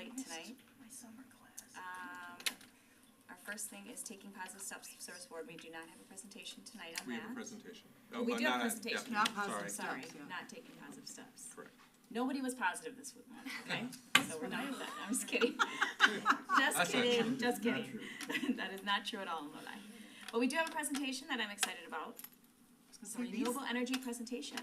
late tonight. My summer class. Our first thing is taking positive steps to service board. We do not have a presentation tonight on We that. have a presentation. We do have a not presentation. yeah, Not positive Sorry, steps, yeah. not taking positive steps. Correct. Nobody was positive this month, okay? So we're done with that. I'm just kidding. That's not true. Just kidding. That is not true at all, Lodi. But we do have a presentation that I'm excited about. It's a renewable energy presentation.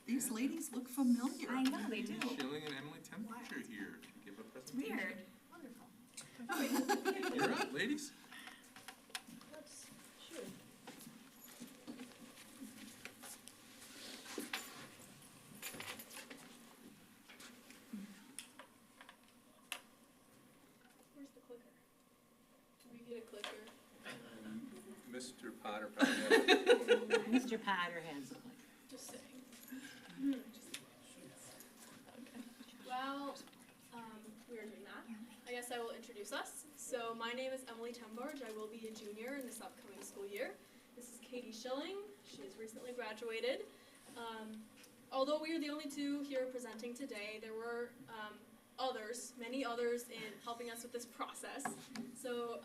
These ladies look familiar. I know, they do. Schilling and Emily Temperature here to give a presentation. Weird. Wonderful. You're up, ladies. Let's shoot. Where's the clicker? Can we get a clicker? Mr. Potter probably has it. Mr. Potter has a clicker. Just saying. Okay. Well, we are doing that. I guess I will introduce us. So my name is Emily Tembarge. I will be a junior in this upcoming school year. This is Katie Schilling. She has recently graduated. Although we are the only two here presenting today, there were others, many others, in helping us with this process. So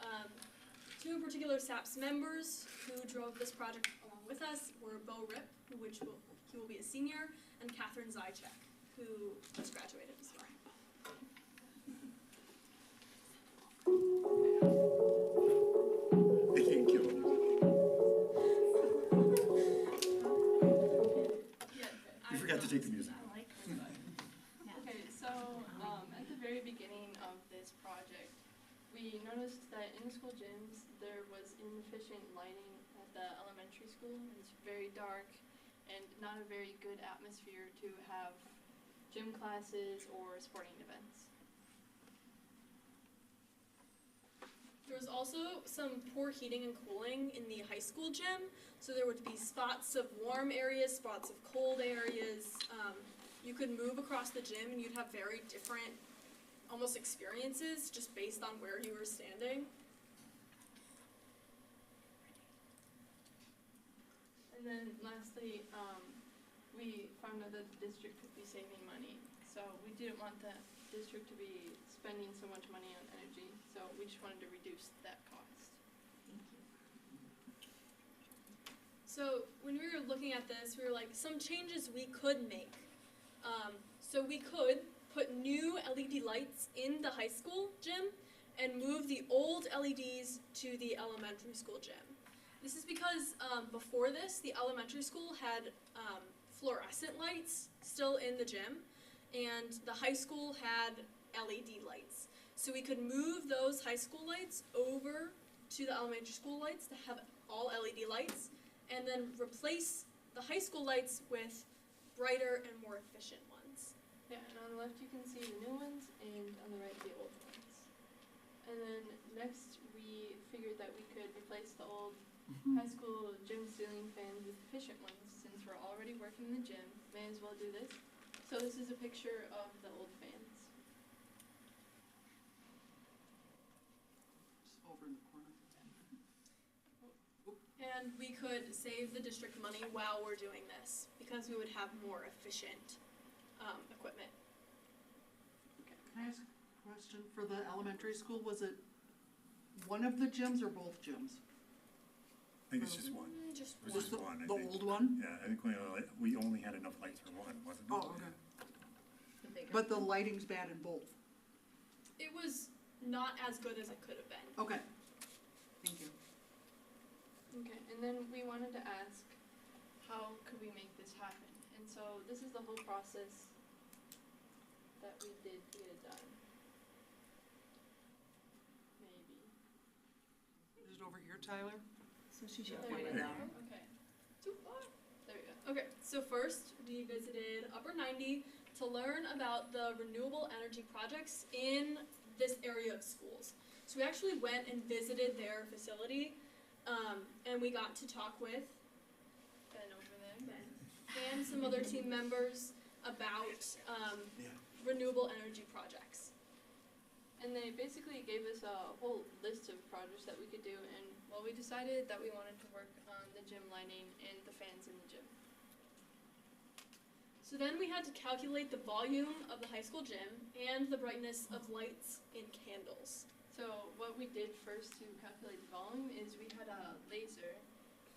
two in particular SAPS members who drove this project along with us were Bo Rip, he will be a senior, and Catherine Zychek, who just graduated as well. They can't kill him. You forgot to take the music. Okay, so at the very beginning of this project, we noticed that in the school gyms there was inefficient lighting at the elementary school. It's very dark and not a very good atmosphere to have gym classes or sporting events. There was also some poor heating and cooling in the high school gym, so there would be spots of warm areas, spots of cold areas. You could move across the gym and you'd have very different almost experiences just based on where you were standing. And then lastly, we found out that the district could be saving money, so we didn't want the district to be spending so much money on energy, so we just wanted to reduce that cost. So when we were looking at this, we were like, some changes we could make. So we could put new LED lights in the high school gym and move the old LEDs to the elementary school gym. This is because before this, the elementary school had fluorescent lights still in the gym, and the high school had LED lights. So we could move those high school lights over to the elementary school lights to have all LED lights, and then replace the high school lights with brighter and more efficient ones. Yeah, and on the left you can see the new ones, and on the right the old ones. And then next we figured that we could replace the old high school gym ceiling fans with efficient ones. Since we're already working in the gym, may as well do this. So this is a picture of the old fans. Just over in the corner. And we could save the district money while we're doing this, because we would have more efficient equipment. Can I ask a question? For the elementary school, was it one of the gyms or both gyms? I think it's just one. Just It was Was just the, one, I the think. old one? Yeah, I think we only had enough lights for one, wasn't it? Oh, okay. But the lighting's bad in both? It was not as good as it could have been. Okay. Thank you. Okay, and then we wanted to ask, how could we make this happen? And so this is the whole process that we did to get it done. Maybe. Is it over here, Tyler? So she should There point we it go. out. Okay. Too far? There we go. Okay, so first we visited Upper 90 to learn about the renewable energy projects in this area of schools. So we actually went and visited their facility, and we got to talk with Ben over there. Ben and some other team members about renewable energy projects. And they basically gave us a whole list of projects that we could do, and well, we decided that we wanted to work on the gym lighting and the fans in the gym. So So then we had to calculate the volume of the high school gym and the brightness of lights and candles. So what we did first to calculate the volume is we had a laser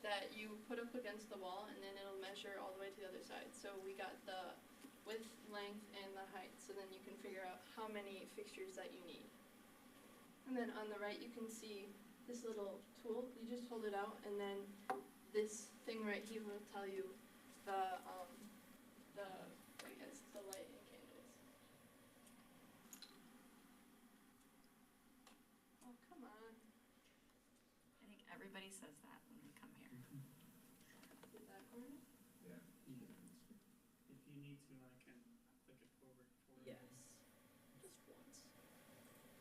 that you put up against the wall and then it'll measure all the way to the other side. So we got the width, length, and the height, so then you can figure out how many fixtures that you need. And then on the right you can see this little tool. You just hold it out and then this thing right here will tell you the light and candles. Oh, come on. I think everybody says that when they come here. Did that corner? If you need to, I can click it forward for you. Yes. Just once.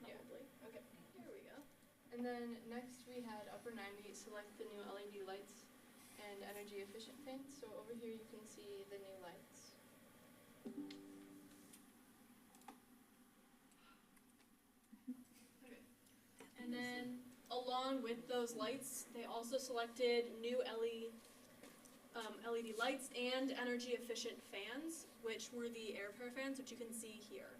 Yeah. Probably. Okay, here we go. And then next we had upper 90 select the new LED lights and energy efficient fans. So over here you can see the new lights. Okay. And then along with those lights, they also selected new LED lights and energy efficient fans, which were the air pure fans, which you can see here.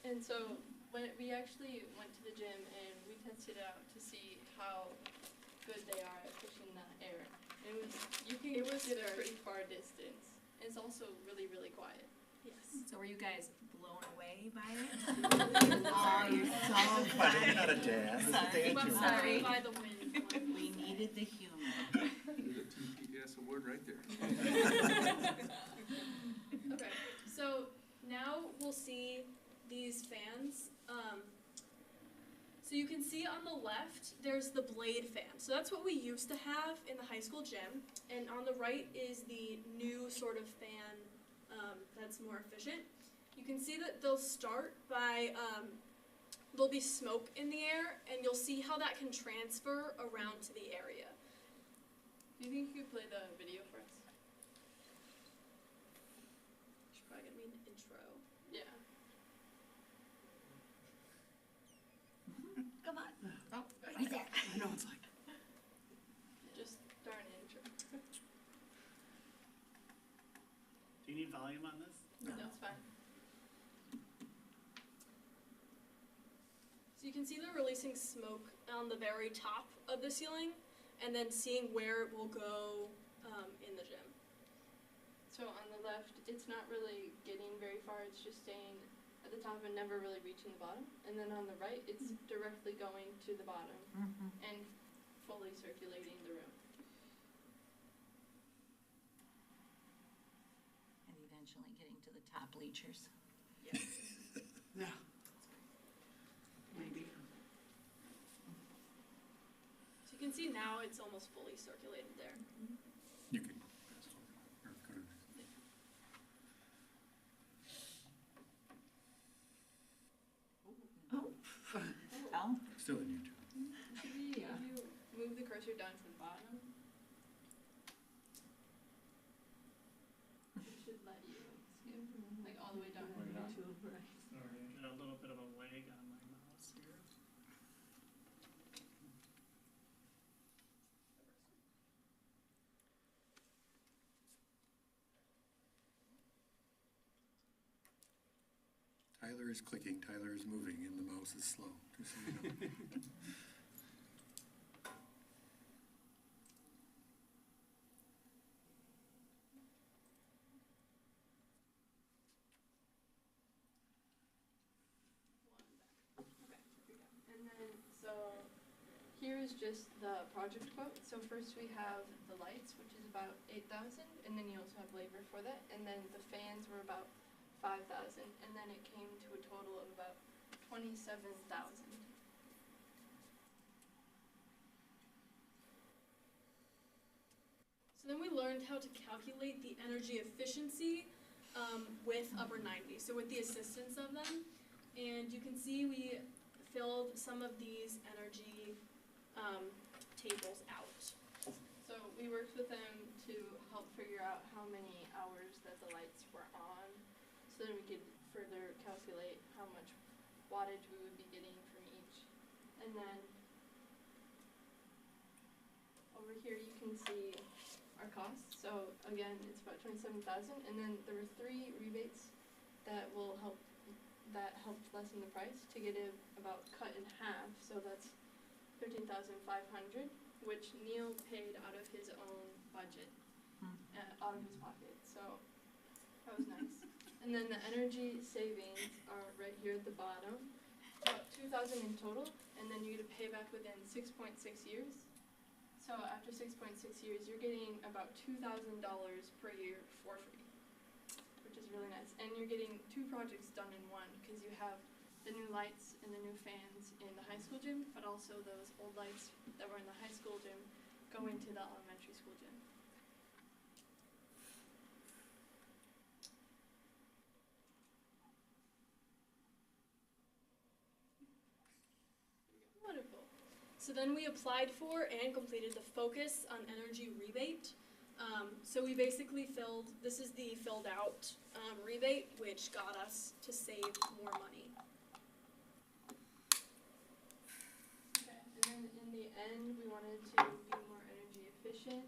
And so when we actually went to the gym and we tested it out to see how good they are at pushing the air. You can get a pretty far distance. It's also really, really quiet. Yes. So were you guys blown away by it? Oh, you're so But you're funny. not a dad, it's a Sorry. dad But joke. Sorry. by the wind. We needed the humor. There's a TPS award right there. Okay, so now we'll see these fans. So you can see on the left, there's the blade fan. So that's what we used to have in the high school gym. And on the right is the new sort of fan that's more efficient. You can see that they'll start by, there'll be smoke in the air, and you'll see how that can transfer around to the area. Do you think you could play the video for us? Should probably get me an intro. Yeah. Come on. Oh, right there. I know, it's like, Just darn intro. Do you need volume on this? No, it's fine. So you can see they're releasing smoke on the very top of the ceiling, and then seeing where it will go in the gym. So on the left, it's not really getting very far, it's just staying at the top and never really reaching the bottom. And then on the right, it's directly going to the bottom and fully circulating the room. And eventually getting to the top bleachers. yeah. Maybe. So you can see now it's almost fully circulated there. You can pass it over, or go to the next. Oh, Still in YouTube. Should we, if you move the cursor down to the bottom, it should let you skip, like all the way down to the bottom. Sorry, I got a little bit of a lag on my mouse here. Tyler is clicking, Tyler is moving, and the mouse is slow, just so you know. And then, so here is just the project quote. So first we have the lights, which is about 8,000, and then you also have labor for that. And then the fans were about 5,000, and then it came to a total of about 27,000. So then we learned how to calculate the energy efficiency with upper 90, so with the assistance of them. And you can see we filled some of these energy tables out. So we worked with them to help figure out how many hours that the lights were on, so then we could further calculate how much wattage we would be getting from each. And then over here you can see our our costs. So again, it's about 27,000, and then there were 3 rebates that helped lessen the price to get it about cut in half. So that's 13,500, which Neil paid out of his own budget, out of his pocket. So that was nice. And then the energy savings are right here at the bottom, about 2,000 in total, and then you get to pay back within 6.6 years. So after 6.6 years, you're getting about $2,000 per year for free, which is really nice. And you're getting 2 projects done in one, because you have the new lights and the new fans in the high school gym, but also those old lights that were in the high school gym go into the elementary school gym. Wonderful. So then we applied for and completed the Focus on Energy rebate. So we basically this is the filled out rebate, which got us to save more money. Okay, and then in the end, we wanted to be more energy efficient,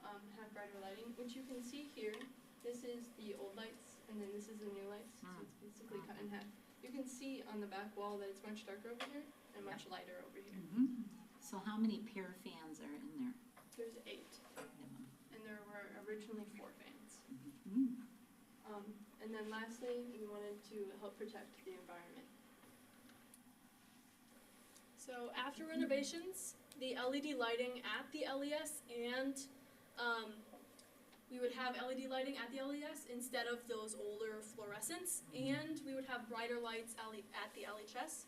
have brighter lighting, which you can see here. This is the old lights, and then this is the new lights, so it's basically cut in half. You can see on the back wall that it's much darker over here and much lighter over here. So how many pair fans are in there? There's 8, and there were originally 4 fans. And then lastly, we wanted to help protect the environment. So after renovations, the LED lighting at the LES and we would have LED lighting at the LES instead of those older fluorescents, and we would have brighter lights at the LHS,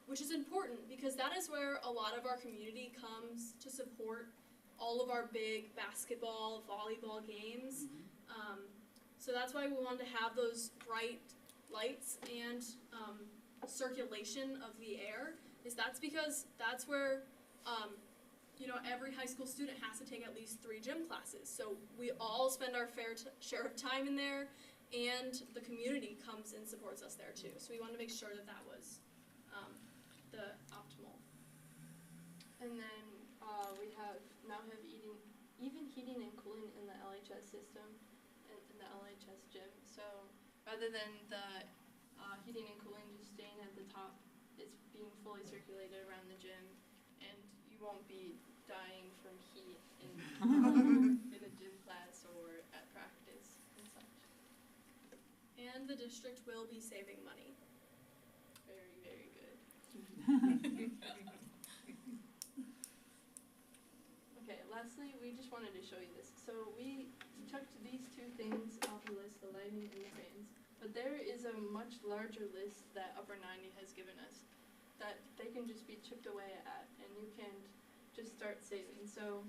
which is important because that is where a lot of our community comes to support all of our big basketball, volleyball games. So that's why we wanted to have those bright lights and circulation of the air. That's because that's where every high school student has to take at least 3 gym classes. So we all spend our fair share of time in there, and the community comes and supports us there too. So we wanted to make sure that was the optimal. And then we now have even heating and cooling in the LHS system and in the LHS gym. So rather than the heating and cooling just staying at the top, it's being fully circulated around the gym, and you won't be dying from heat in a gym class or at practice and such. And the district will be saving money. Very, very good. Okay, lastly, we just wanted to show you this. So we checked these 2 things off the list, the lighting and the fans, but there is a much larger list that Upper 90 has given us that they can just be chipped away at, and you can just start saving. So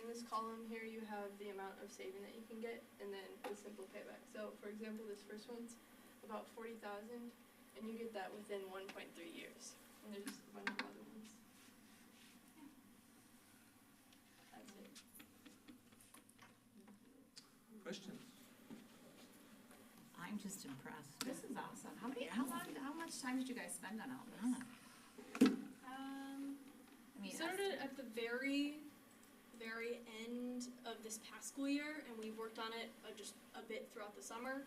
in this column here, you have the amount of saving that you can get, and then the simple payback. So for example, this first one's about 40,000, and you get that within 1.3 years. And there's a bunch of other ones. That's it. Questions? I'm just impressed. This is awesome. How much time did you guys spend on all this? We started at the very, very end of this past school year, and we worked on it just a bit throughout the summer,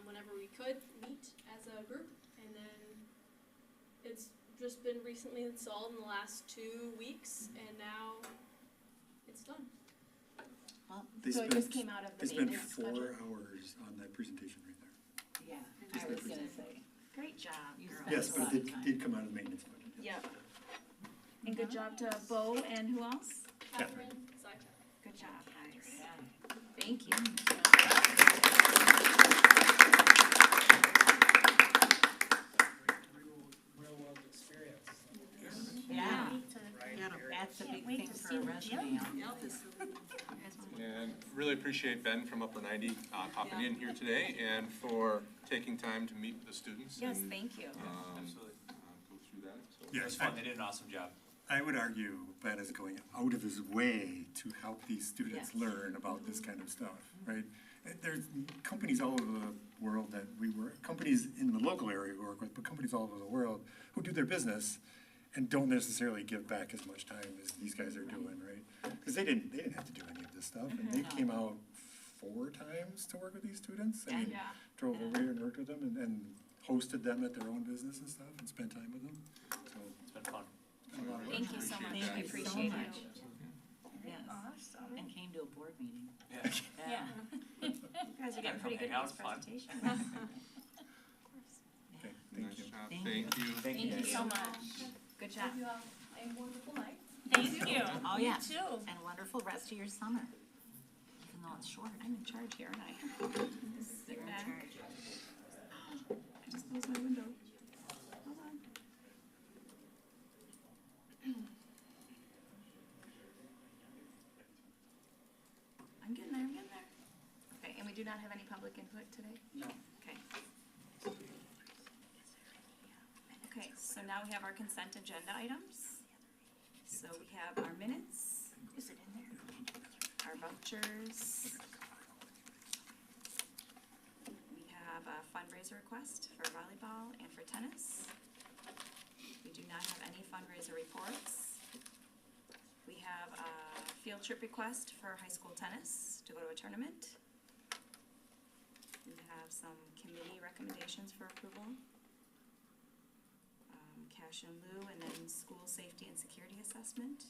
whenever we could meet as a group, and then it's just been recently installed in the last 2 weeks, and now it's done. Well, So it just came out of the They spent maintenance 4 budget? hours on that presentation right there. yeah, I was gonna say. Great job, You girls. spent Yes, a but lot it of time. did come out of the maintenance budget. Yep. And good job to Bo and who else? Catherine, Zyka. Good job, guys. Yeah. Thank you. Real world experience. Yeah, Yeah. that's a big thing for a resume. And really appreciate Ben from Upper 90 popping in here today and for taking time to meet with the students. Yes, and, thank you. Absolutely. Go through that. So. Yes, It was fun, they did an awesome job. I would argue Ben is going out of his way to help these students Yes. learn about this kind of stuff, right? There's companies all over the world that companies in the local area we work with, but companies all over the world who do their business and don't necessarily give back as much time as these guys are doing, right? Because they didn't have to do this stuff, and they came out 4 times to work with these students. I mean, Yeah. drove over here and worked with them and hosted them at their own business and stuff and spent time with them, so. It's been fun. it's been a lot of Thank work. you so much, Thank I you so appreciate much. it. Yes, Awesome. and came to a board meeting. Yeah. You guys are getting pretty good at these presentations. Okay, thank Nice you. job. Thank Thank you. Thank you so much. Good job. Hope you have a wonderful night. Thank you. Oh, You yes. too. And wonderful rest of your summer. Even though it's short, I'm in charge here, aren't I? Sit you're in back. charge. I just closed my window. Hold on. I'm getting there, I'm getting there. Okay, and we do not have any public input today? No. Okay. Okay, so now we have our consent agenda items. So we have our minutes. Is it in there? Our vouchers. We have a fundraiser request for volleyball and for tennis. We do not have any fundraiser reports. We have a field trip request for high school tennis to go to a tournament. We have some committee recommendations for approval. Cash in lieu, and then school safety and security assessment.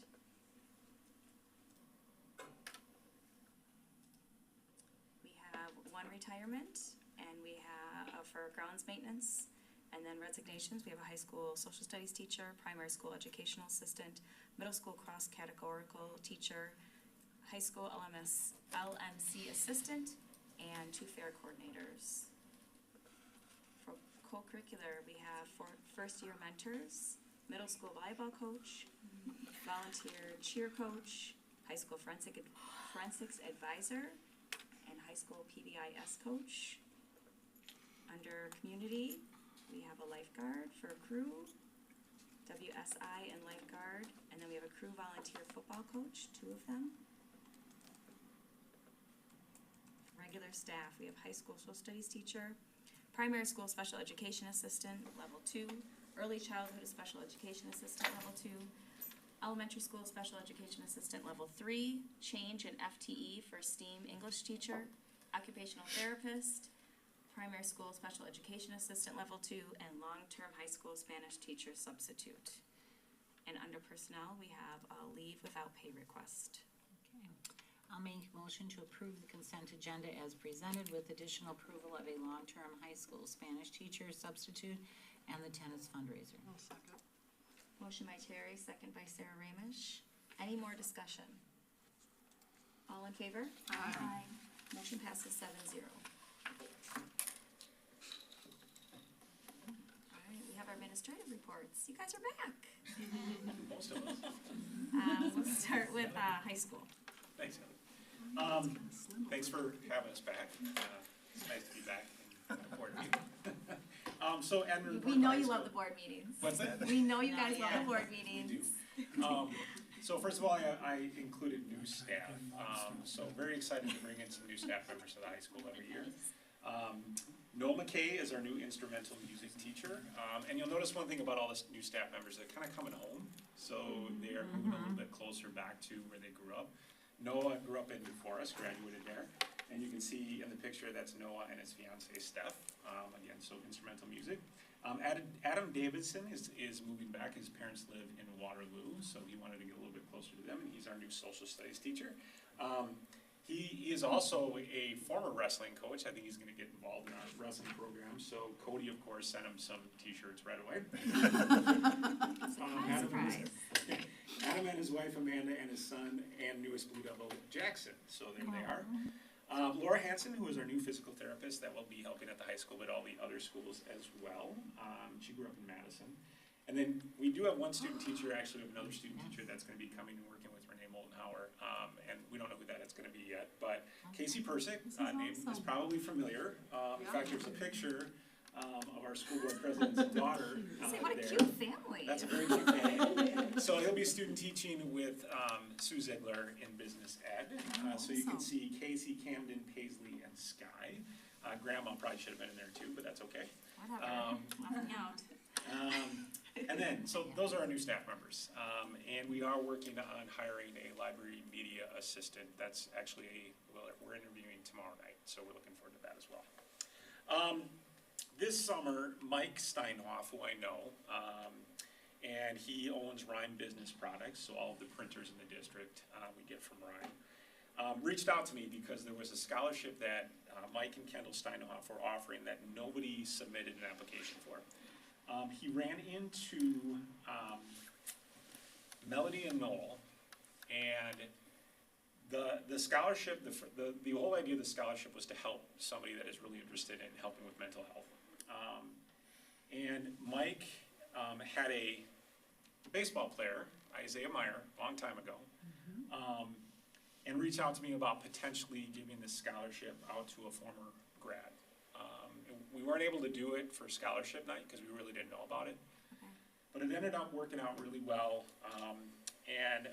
We have one retirement, and we have, for grounds maintenance, and then resignations. We have a high school social studies teacher, primary school educational assistant, middle school cross-categorical teacher, high school LMC assistant, and 2 fair coordinators. For co-curricular, we have first-year mentors, middle school volleyball coach, volunteer cheer coach, high school forensics advisor, and high school PBIS coach. Under community, we have a lifeguard for a crew, WSI and lifeguard, and then we have a crew volunteer football coach, 2 of them. Regular staff, we have high school social studies teacher, primary school special education assistant, level 2, early childhood special education assistant, level 2, elementary school special education assistant, level 3, change in FTE for STEAM English teacher, occupational therapist, primary school special education assistant, level 2, and long-term high school Spanish teacher substitute. And under personnel, we have a leave without pay request. Okay. I'll make a motion to approve the consent agenda as presented with additional approval of a long-term high school Spanish teacher substitute and the tennis fundraiser. I'll second. Motion by Terry, second by Sarah Ramish. Any more discussion? All in favor? Aye. Motion passes 7-0. All right, we have our administrative reports. You guys are back. Most of us. We'll start with high school. Thanks, Heather. Thanks for having us back. It's nice to be back in a board meeting. So admin. We know you love the board meetings. What's that? We know you guys love Yeah. the board We meetings. do. So first of all, I included new staff. So very excited to bring in some new staff members to the high school every year. Noel McKay is our new instrumental music teacher. And you'll notice one thing about all the new staff members, they're kind of coming home. So they are moving a little bit closer back to where they grew up. Noah grew up in New Forest, graduated there. And you can see in the picture, that's Noah and his fiancee Steph. Again, so instrumental music. Adam Davidson is moving back. His parents live in Waterloo, so he wanted to get a little bit closer to them, and he's our new social studies teacher. He is also a former wrestling coach. I think he's going to get involved in our wrestling program. So Cody, of course, sent him some T-shirts right away. Adam and his wife Amanda and his son and newest Blue Devil Jackson. So there they are. Laura Hansen, who is our new physical therapist that will be helping at the high school but all the other schools as well. She grew up in Madison. And then we do have one student teacher, actually we have another student teacher that's going to be coming and working with Renee Moldenhauer. And we don't know who that is going to be yet. But Casey Persick, name is probably familiar. In fact, there's a picture of our school board president's daughter Say, what a there. cute family. That's a very cute family. So he'll be student teaching with Sue Ziegler in business ed. So you can see Casey, Camden, Paisley, and Sky. Grandma probably should have been in there too, but that's okay. Whatever. Nothing out. And then, so those are our new staff members. And we are working on hiring a library media assistant. That's actually, well, we're interviewing tomorrow night, so we're looking forward to that as well. This summer, Mike Steinhoff, who I know, and he owns Rhyme Business Products, so all of the printers in the district we get from Rhyme, reached out to me because there was a scholarship that Mike and Kendall Steinhoff were offering that nobody submitted an application for. He ran into Melody and Noel, and the scholarship, the whole idea of the scholarship was to help somebody that is really interested in helping with mental health. And Mike had a baseball player, Isaiah Meyer, a long time ago, and reached out to me about potentially giving this scholarship out to a former grad. We weren't able to do it for scholarship night because we really didn't know about it. Okay. But it ended up working out really well. And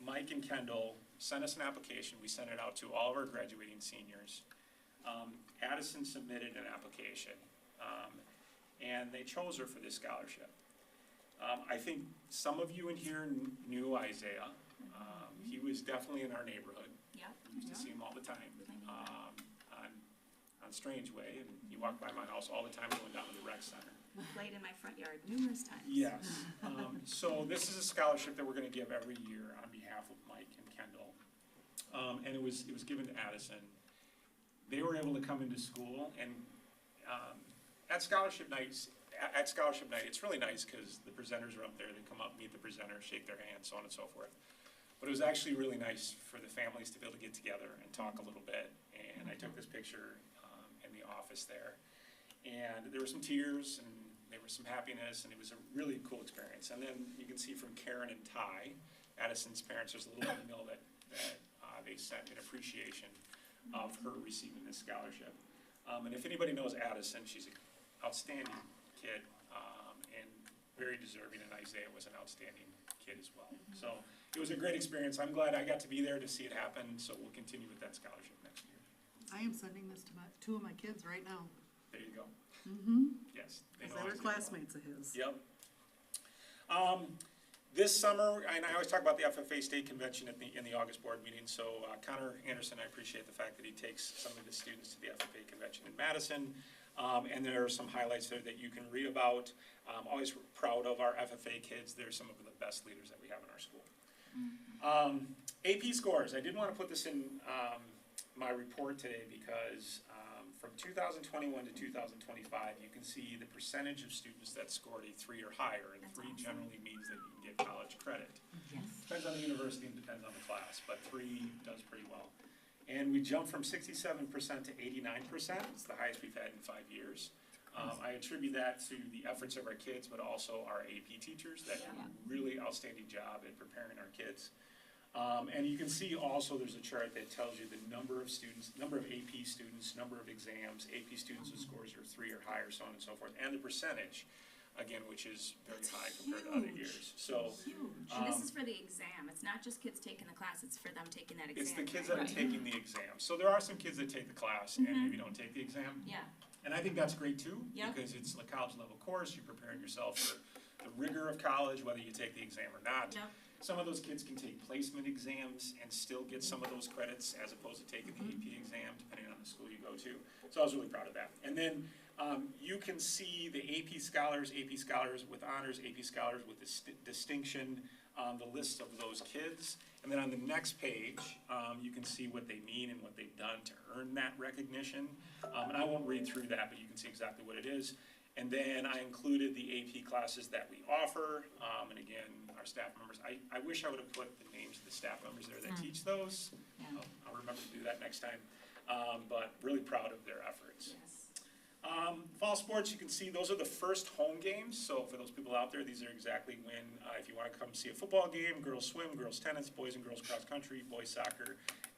Mike and Kendall sent us an application. We sent it out to all of our graduating seniors. Addison submitted an application, and they chose her for this scholarship. I think some of you in here knew Isaiah. He was definitely in our neighborhood. Yep. We used to see him all the time on Strange Way, and he walked by my house all the time going down to the rec center. Played in my front yard numerous times. Yes. So this is a scholarship that we're going to give every year on behalf of Mike and Kendall, and it was given to Addison. They were able to come into school, and at scholarship night, it's really nice because the presenters are up there. They come up, meet the presenter, shake their hand, so on and so forth. But it was actually really nice for the families to be able to get together and talk a little bit. And I took this picture in the office there. And there were some tears and there was some happiness, and it was a really cool experience. And then you can see from Karen and Ty, Addison's parents, there's a little email that they sent in appreciation of her receiving this scholarship. And if anybody knows Addison, she's an outstanding kid and very deserving, and Isaiah was an outstanding kid as well. So it was a great experience. I'm glad I got to be there to see it happen, so we'll continue with that scholarship next year. I am sending this to two of my kids right now. There you go. Yes. Because they were classmates of his. Yep. This summer, and I always talk about the FFA State Convention in the August board meeting, so Connor Anderson, I appreciate the fact that he takes some of his students to the FFA Convention in Madison, and there are some highlights there that you can read about. I'm always proud of our FFA kids. They're some of the best leaders that we have in our school. AP scores, I did want to put this in my report today because from 2021 to 2025, you can see the percentage of students that scored a 3 or higher, and 3 generally means that you can get college credit. Yes. Depends on the university and depends on the class, but 3 does pretty well. And we jumped from 67% to 89%. It's the highest we've had in 5 years. I attribute that to the efforts of our kids, but also our AP teachers that do a really outstanding job at preparing our kids. And you can see also there's a chart that tells you the number of students, number of AP students, number of exams, AP students with scores are 3 or higher, so on and so forth, and the percentage, again, which is very high compared to other years. So, And this is for the exam. It's not just kids taking the class, it's for them taking that exam. it's the kids that are taking the exam. So there are some kids that take the class and maybe don't take the exam. Yeah. And I think that's great too, Yep. because it's a college level course, you're preparing yourself for the rigor of college, whether you take the exam or not. Yep. Some of those kids can take placement exams and still get some of those credits as opposed to taking the AP exam, depending on the school you go to. So I was really proud of that. And then you can see the AP scholars with honors, AP scholars with distinction, the list of those kids. And then on the next page, you can see what they mean and what they've done to earn that recognition. And I won't read through that, but you can see exactly what it is. And then I included the AP classes that we offer, and again, our staff members. I wish I would have put the names of the staff members there that teach those. Yeah. I'll remember to do that next time, but really proud of their efforts. Yes. Fall sports, you can see those are the first home games, so for those people out there, these are exactly when, if you want to come see a football game, girls swim, girls tennis, boys and girls cross country, boys soccer,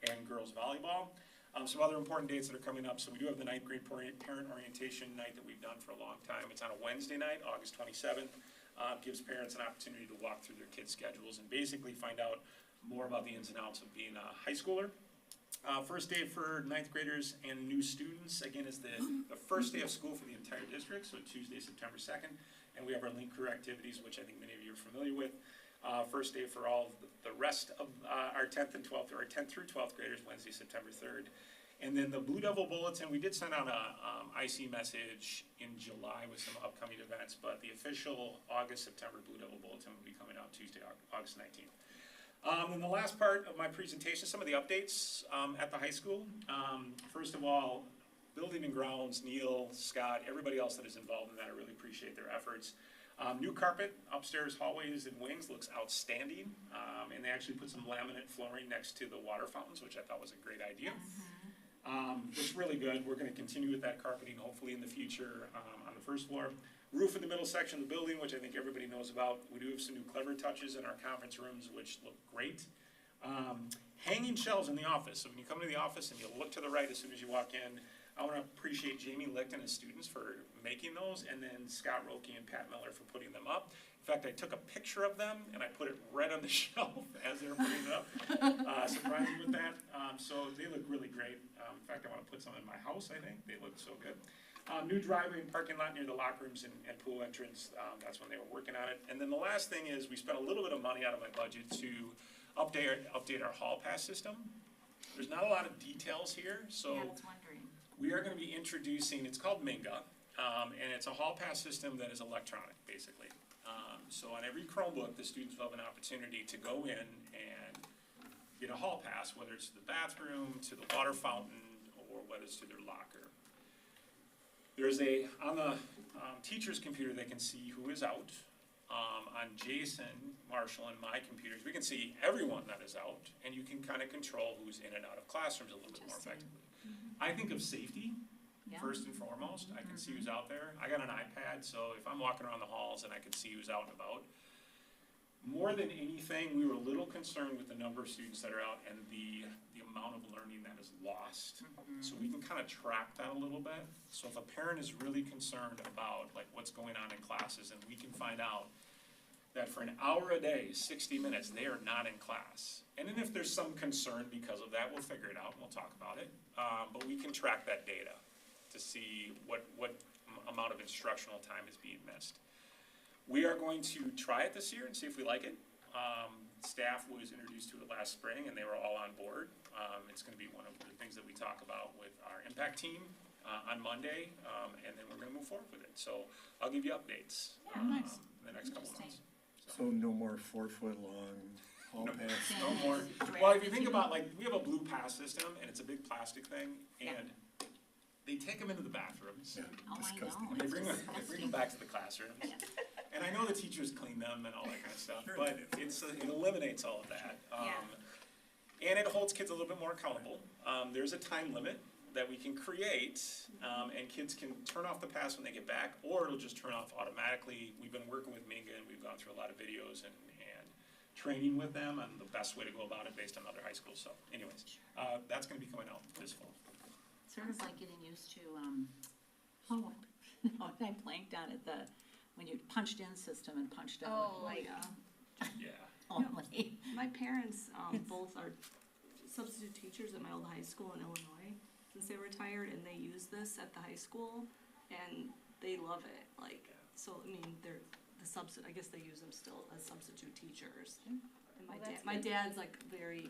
and girls volleyball. Some other important dates that are coming up. So we do have the 9th grade parent orientation night that we've done for a long time. It's on a Wednesday night, August 27th. Gives parents an opportunity to walk through their kids' schedules and basically find out more about the ins and outs of being a high schooler. First day for 9th graders and new students, again, is the first day of school for the entire district, so Tuesday, September 2nd. And we have our link career activities, which I think many of you are familiar with. First day for all of the rest of our 10th and 12th, or 10th through 12th graders, Wednesday, September 3rd. And then the Blue Devil Bulletin, we did send out a IC message in July with some upcoming events, but the official August, September Blue Devil Bulletin will be coming out Tuesday, August 19th. And the last part of my presentation, some of the updates at the high school. First of all, Building and Grounds, Neil, Scott, everybody else that is involved in that, I really appreciate their efforts. New carpet upstairs, hallways, and wings looks outstanding. And they actually put some laminate flooring next to the water fountains, which I thought was a great idea. Looks really good. We're gonna continue with that carpeting hopefully in the future on the first floor. Roof in the middle section of the building, which I think everybody knows about. We do have some new clever touches in our conference rooms, which look great. Hanging shelves in the office. So when you come to the office and you look to the right as soon as you walk in, I want to appreciate Jamie Licht and his students for making those, and then Scott Roque and Pat Miller for putting them up. In fact, I took a picture of them and I put it right on the shelf as they were putting it up. Surprised me with that. So they look really great. In fact, I want to put some in my house, I think. They look so good. New driveway and parking lot near the locker rooms and pool entrance. That's when they were working on it. And then the last thing is we spent a little bit of money out of my budget to update our hall pass system. There's not a lot of details here, so. Yeah, I was wondering. We are gonna be introducing, it's called Minga, and it's a hall pass system that is electronic, basically. So on every Chromebook, the students will have an opportunity to go in and get a hall pass, whether it's to the bathroom, to the water fountain, or whether it's to their locker. There's on the teacher's computer, they can see who is out. On Jason, Marshall, and my computers, we can see everyone that is out, and you can kind of control who's in and out of classrooms a little bit more effectively. I think of safety first and foremost. I can see who's out there. I got an iPad, so if I'm walking around the halls and I can see who's out and about. More than anything, we were a little concerned with the number of students that are out and the amount of learning that is lost. So we can kind of track that a little bit. So if a parent is really concerned about like what's going on in classes, and we can find out that for an hour a day, 60 minutes, they are not in class. And then if there's some concern because of that, we'll figure it out and we'll talk about it. But we can track that data to see what amount of instructional time is being missed. We are going to try it this year and see if we like it. Staff was introduced to it last spring and they were all on board. It's gonna be one of the things that we talk about with our impact team on Monday, and then we're gonna move forward with it. So I'll give you updates in the next couple of months. So no more 4-foot-long hall pass? No more. Well, if you think about, like, we have a blue pass system, and it's a big plastic thing, and they take them into the bathrooms. Yeah, Oh, I disgusting. know. They bring them back to the classrooms. And I know the teachers clean them and all that kind of stuff, but it eliminates all of that. And it holds kids a little bit more accountable. There's a time limit that we can create, and kids can turn off the pass when they get back, or it'll just turn off automatically. We've been working with Minga, and we've gone through a lot of videos and training with them on the best way to go about it based on other high schools. So anyways, that's gonna be coming out this fall. Sort of like getting used to, I blanked on it, when you punched in system and punched out. Oh, yeah. Yeah. Only. My parents, both are substitute teachers at my old high school in Illinois, since they retired, and they use this at the high school, and they love it, like, so, I mean, they're, I guess they use them still as substitute teachers. And my dad's like very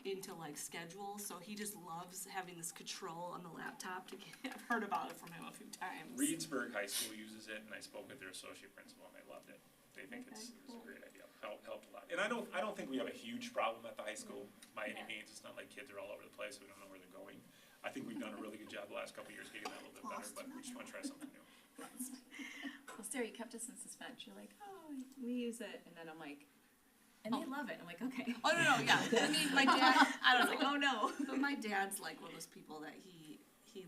into like schedules, so he just loves having this control on the laptop to get, I've heard about it from him a few times. Reedsburg High School uses it, and I spoke with their associate principal, and they loved it. They think it's a great idea. Helped a lot. And I don't think we have a huge problem at the high school by any means. It's not like kids are all over the place, we don't know where they're going. I think we've done a really good job the last couple of years getting that a little bit better, but we just want to try something new. Well, Sarah, you kept us in suspense. You're like, oh, we use it, and then I'm like, and they love it. I'm like, okay. Oh, no, yeah, I mean, my dad, I was like, oh, no. But my dad's like one of those people that he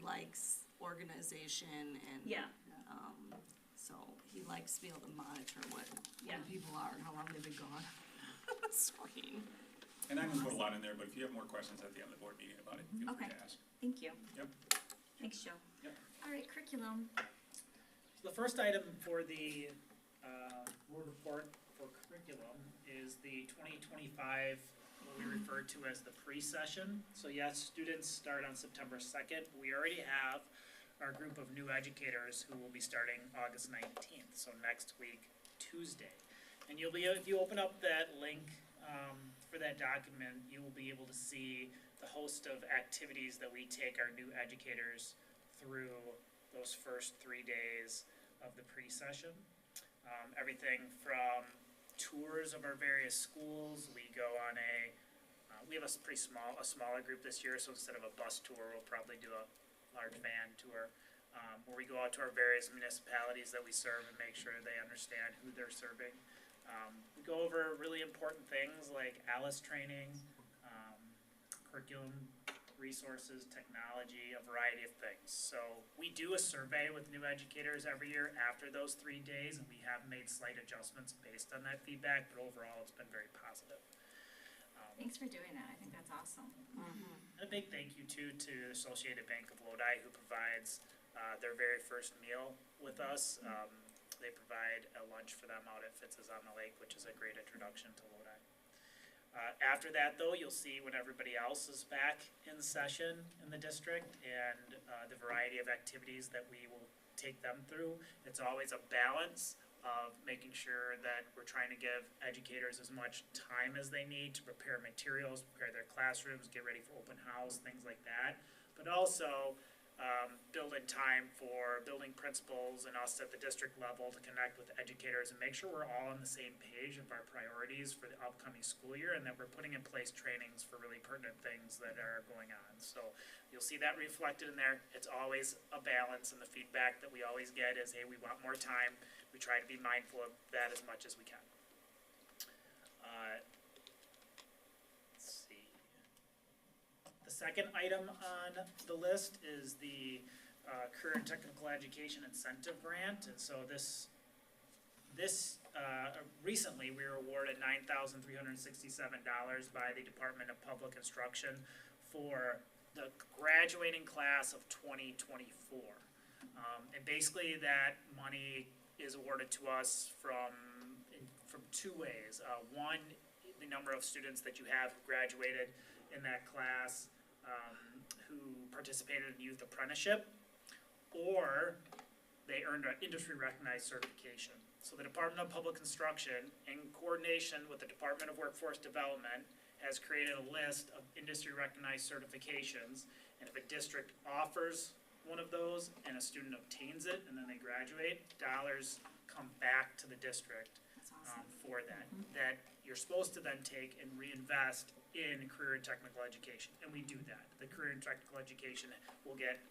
likes organization and. Yeah. So he likes to be able to monitor what people are and how long they've been gone. Screen. And I can put a lot in there, but if you have more questions at the end of the board meeting about it, feel free to ask. Thank you. Yep. Thanks, Joe. Yep. All right, curriculum. So the first item for the board report for curriculum is the 2025, what we refer to as the pre-session. So yes, students start on September 2nd. We already have our group of new educators who will be starting August 19th, so next week, Tuesday. And you'll be, if you open up that link for that document, you will be able to see the host of activities that we take our new educators through those first 3 days of the pre-session. Everything from tours of our various schools. We go on we have a smaller group this year, so instead of a bus tour, we'll probably do a large van tour, where we go out to our various municipalities that we serve and make sure they understand who they're serving. We go over really important things like ALICE training, curriculum, resources, technology, a variety of things. So we do a survey with new educators every year after those 3 days, and we have made slight adjustments based on that feedback, but overall it's been very positive. Thanks for doing that, I think that's awesome. And a big thank you too to Associated Bank of Lodi, who provides their very first meal with us. They provide a lunch for them out at Fitz's on the Lake, which is a great introduction to Lodi. After that though, you'll see when everybody else is back in session in the district and the variety of activities that we will take them through. It's always a balance of making sure that we're trying to give educators as much time as they need to prepare materials, prepare their classrooms, get ready for open house, things like that. But also build in time for building principals and us at the district level to connect with educators and make sure we're all on the same page of our priorities for the upcoming school year and that we're putting in place trainings for really pertinent things that are going on. So you'll see that reflected in there. It's always a balance, and the feedback that we always get is, hey, we want more time. We try to be mindful of that as much as we can. The second item on the list is the Career and Technical Education Incentive Grant. And so recently we were awarded $9,367 by the Department of Public Instruction for the graduating class of 2024. And basically that money is awarded to us from 2 ways. One, the number of students that you have who graduated in that class who participated in youth apprenticeship, or they earned an industry recognized certification. So the Department of Public Instruction, in coordination with the Department of Workforce Development, has created a list of industry recognized certifications, and if a district offers one of those and a student obtains it and then they graduate, dollars come back to the district for that, that you're supposed to then take and reinvest in career and technical education, and we do that. The career and technical education will get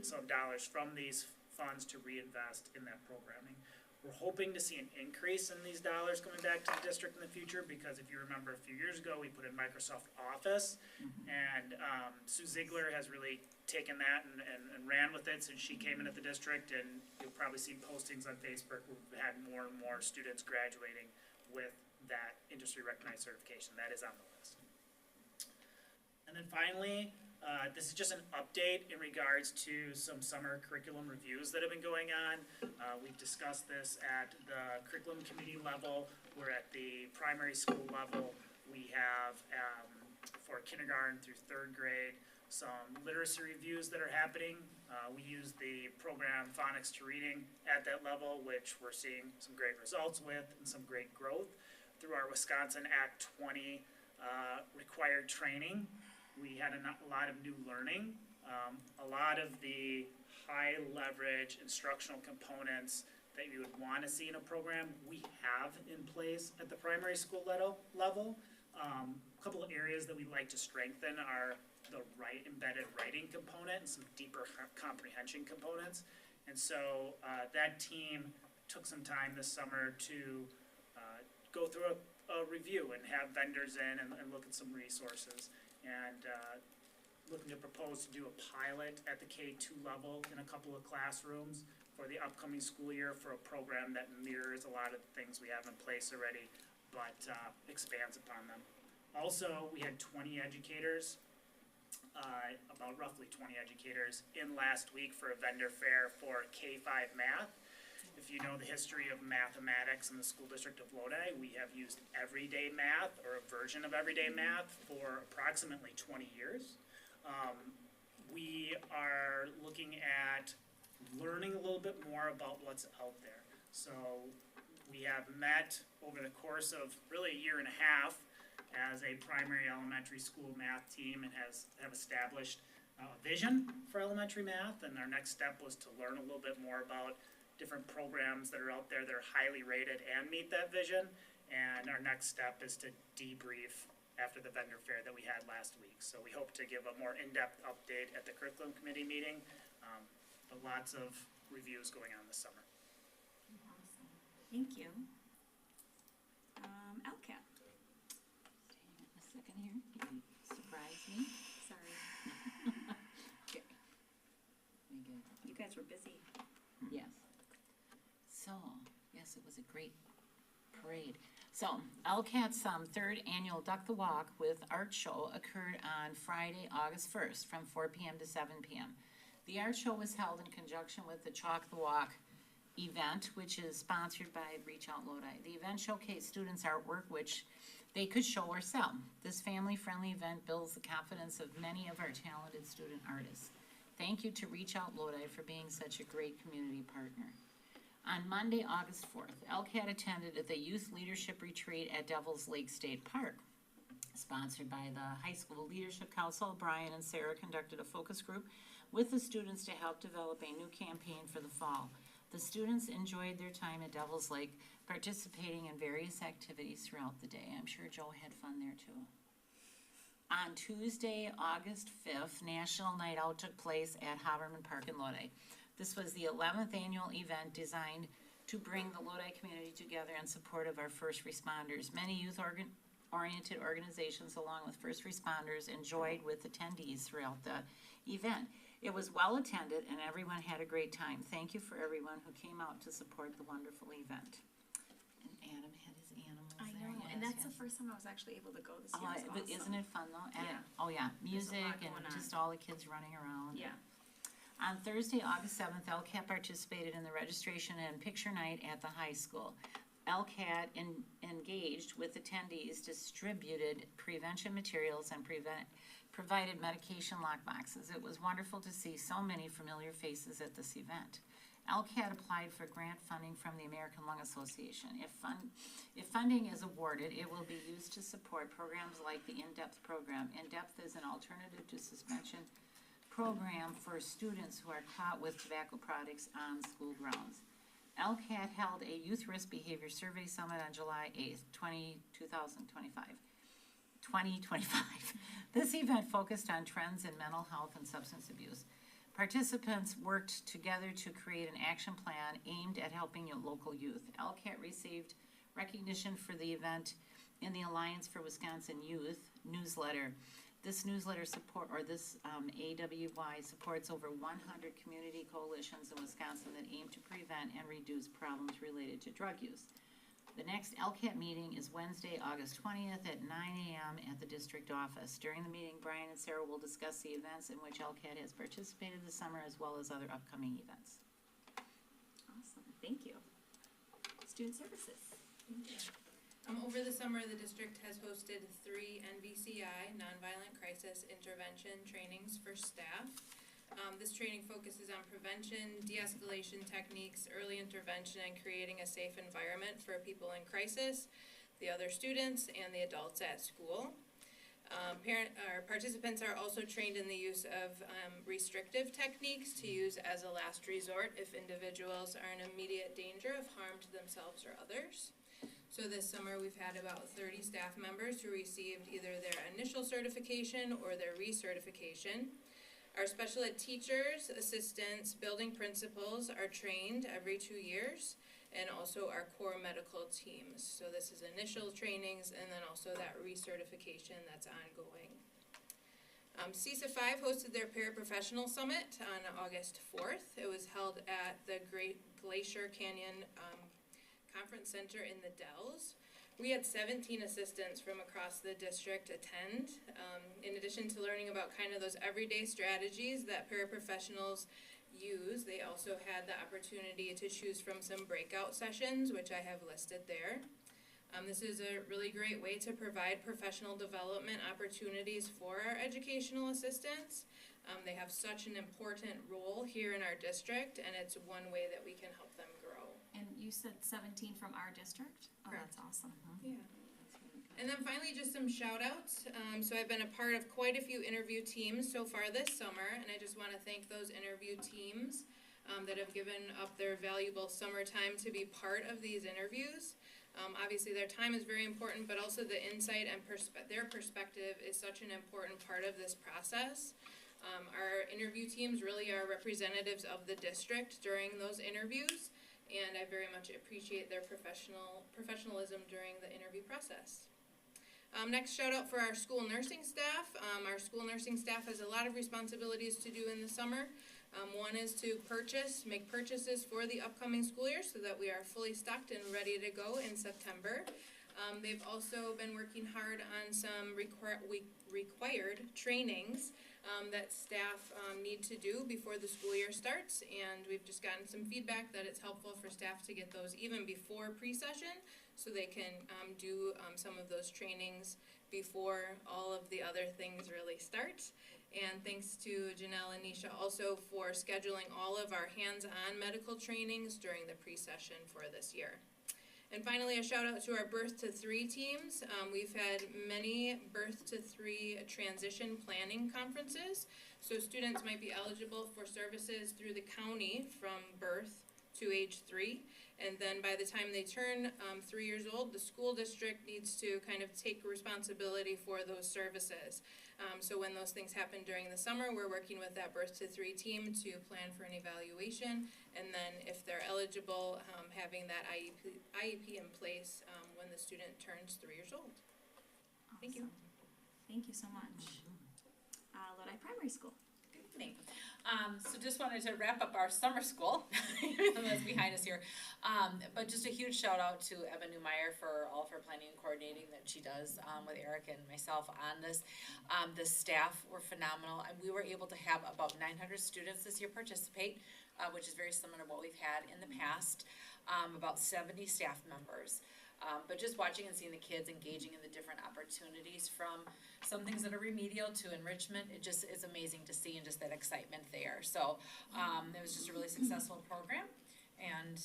some dollars from these funds to reinvest in that programming. We're hoping to see an increase in these dollars coming back to the district in the future, because if you remember a few years ago, we put in Microsoft Office, and Sue Ziegler has really taken that and ran with it since she came into the district, and you'll probably see postings on Facebook. We've had more and more students graduating with that industry recognized certification. That is on the list. And then finally, this is just an update in regards to some summer curriculum reviews that have been going on. We've discussed this at the curriculum committee level. We're at the primary school level. We have, for kindergarten through 3rd grade, some literacy reviews that are happening. We use the program Phonics to Reading at that level, which we're seeing some great results with and some great growth. Through our Wisconsin Act 20 required training, we had a lot of new learning. A lot of the high leverage instructional components that you would want to see in a program, we have in place at the primary school level. A couple of areas that we'd like to strengthen are the embedded writing component and some deeper comprehension components. And so that team took some time this summer to go through a review and have vendors in and look at some resources, and looking to propose to do a pilot at the K2 level in a couple of classrooms for the upcoming school year for a program that mirrors a lot of the things we have in place already, but expands upon them. Also, we had 20 educators, about roughly 20 educators in last week for a vendor fair for K-5 math. If you know the history of mathematics in the school district of Lodi, we have used everyday math or a version of everyday math for approximately 20 years. We are looking at learning a little bit more about what's out there. So We have met over the course of really a year and a half as a primary elementary school math team and have established a vision for elementary math. And our next step was to learn a little bit more about different programs that are out there that are highly rated and meet that vision. And our next step is to debrief after the vendor fair that we had last week. So we hope to give a more in-depth update at the curriculum committee meeting, but lots of reviews going on this summer. Thank you. LCAP. A second here, you surprised me. Sorry. Okay. Very good. You guys were busy. Yes. So, yes, it was a great parade. So, LCAT's third annual Duck the Walk with Art Show occurred on Friday, August 1st, from 4 p.m. to 7 p.m. The art show was held in conjunction with the Chalk the Walk event, which is sponsored by Reach Out Lodi. The event showcased students' artwork, which they could show or sell. This family-friendly event builds the confidence of many of our talented student artists. Thank you to Reach Out Lodi for being such a great community partner. On Monday, August 4th, LCAT attended the Youth Leadership Retreat at Devil's Lake State Park. Sponsored by the High School Leadership Council, Brian and Sarah conducted a focus group with the students to help develop a new campaign for the fall. The students enjoyed their time at Devil's Lake, participating in various activities throughout the day. I'm sure Joe had fun there too. On Tuesday, August 5th, National Night Out took place at Haberman Park in Lodi. This was the 11th annual event designed to bring the Lodi community together in support of our first responders. Many youth-oriented organizations, along with first responders, enjoyed with attendees throughout the event. It was well attended and everyone had a great time. Thank you for everyone who came out to support the wonderful event. And Adam had his animals I there. know, Yes, and that's yes. the first time I was actually able to go this year. Oh, It was but isn't awesome. it fun though? And- Yeah. Oh, yeah, There's a music lot and going on. just all the kids running around. Yeah. On Thursday, August 7th, LCAT participated in the registration and picture night at the high school. LCAT engaged with attendees, distributed prevention materials, and provided medication lockboxes. It was wonderful to see so many familiar faces at this event. LCAT applied for grant funding from the American Lung Association. If funding is awarded, it will be used to support programs like the In-Depth program. In-Depth is an alternative to suspension program for students who are caught with tobacco products on school grounds. LCAT held a Youth Risk Behavior Survey Summit on July 8th, 2025. This event focused on trends in mental health and substance abuse. Participants worked together to create an action plan aimed at helping local youth. LCAT received recognition for the event in the Alliance for Wisconsin Youth newsletter. This newsletter AWY supports over 100 community coalitions in Wisconsin that aim to prevent and reduce problems related to drug use. The next LCAT meeting is Wednesday, August 20th at 9 a.m. at the district office. During the meeting, Brian and Sarah will discuss the events in which LCAT has participated this summer, as well as other upcoming events. Awesome, thank you. Student Services. Over the summer, the district has hosted 3 NVCI, Nonviolent Crisis Intervention trainings for staff. This training focuses on prevention, de-escalation techniques, early intervention, and creating a safe environment for people in crisis, the other students, and the adults at school. Participants are also trained in the use of restrictive techniques to use as a last resort if individuals are in immediate danger of harm to themselves or others. So this summer, we've had about 30 staff members who received either their initial certification or their recertification. Our special ed teachers, assistants, building principals are trained every 2 years, and also our core medical teams. So this is initial trainings and then also that recertification that's ongoing. CISA 5 hosted their Paraprofessional Summit on August 4th. It was held at the Great Glacier Canyon Conference Center in the Dells. We had 17 assistants from across the district attend. In addition to learning about kind of those everyday strategies that paraprofessionals use, they also had the opportunity to choose from some breakout sessions, which I have listed there. This is a really great way to provide professional development opportunities for our educational assistants. They have such an important role here in our district, and it's one way that we can help them grow. And you said 17 from our district? Oh, Correct. that's awesome. Yeah. And then finally, just some shout outs. So I've been a part of quite a few interview teams so far this summer, and I just want to thank those interview teams that have given up their valuable summer time to be part of these interviews. Obviously, their time is very important, but also the insight and their perspective is such an important part of this process. Our interview teams really are representatives of the district during those interviews, and I very much appreciate their professionalism during the interview process. Next, shout out for our school nursing staff. Our school nursing staff has a lot of responsibilities to do in the summer. One is to make purchases for the upcoming school year so that we are fully stocked and ready to go in September. They've also been working hard on some required trainings that staff need to do before the school year starts, and we've just gotten some feedback that it's helpful for staff to get those even before pre-session so they can do some of those trainings before all of the other things really start. And thanks to Janelle and Nisha also for scheduling all of our hands-on medical trainings during the pre-session for this year. And finally, a shout out to our Birth to 3 teams. We've had many Birth to 3 transition planning conferences. So students might be eligible for services through the county from birth to age 3. And then by the time they turn 3 years old, the school district needs to kind of take responsibility for those services. So when those things happen during the summer, we're working with that Birth to 3 team to plan for an evaluation. And then if they're eligible, having that IEP in place when the student turns 3 years old. Thank you. Awesome. Thank you so much. Lodi Primary School. Good evening. So just wanted to wrap up our summer school, that's behind us here. But just a huge shout out to Eva Newmeyer for all of her planning and coordinating that she does with Eric and myself on this. The staff were phenomenal, and we were able to have about 900 students this year participate, which is very similar to what we've had in the past. About 70 staff members. But just watching and seeing the kids engaging in the different opportunities from some things that are remedial to enrichment, it just is amazing to see and just that excitement there. So it was just a really successful program, and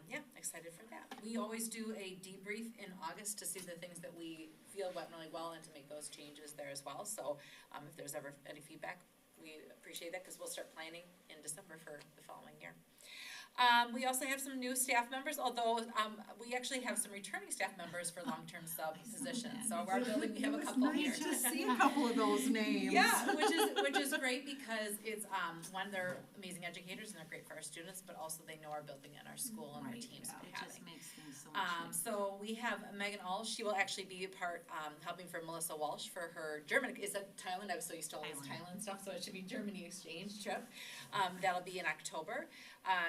yeah, excited for that. We always do a debrief in August to see the things that we feel went really well and to make those changes there as well. So if there's ever any feedback, we appreciate that because we'll start planning in December for the following year. We also have some new staff members, although we actually have some returning staff members for long-term sub positions. So our building, we have a couple here. Nice to see a couple of those names. Yeah, which is great because it's one, they're amazing educators and they're great for our students, but also they know our building and our school and our teams. It just makes things so much nicer. So we have Megan All. She will actually be a part helping for Melissa Walsh for her German. Is that Thailand? I was so used to all this Thailand stuff, so it should be Germany exchange trip. That'll be in October.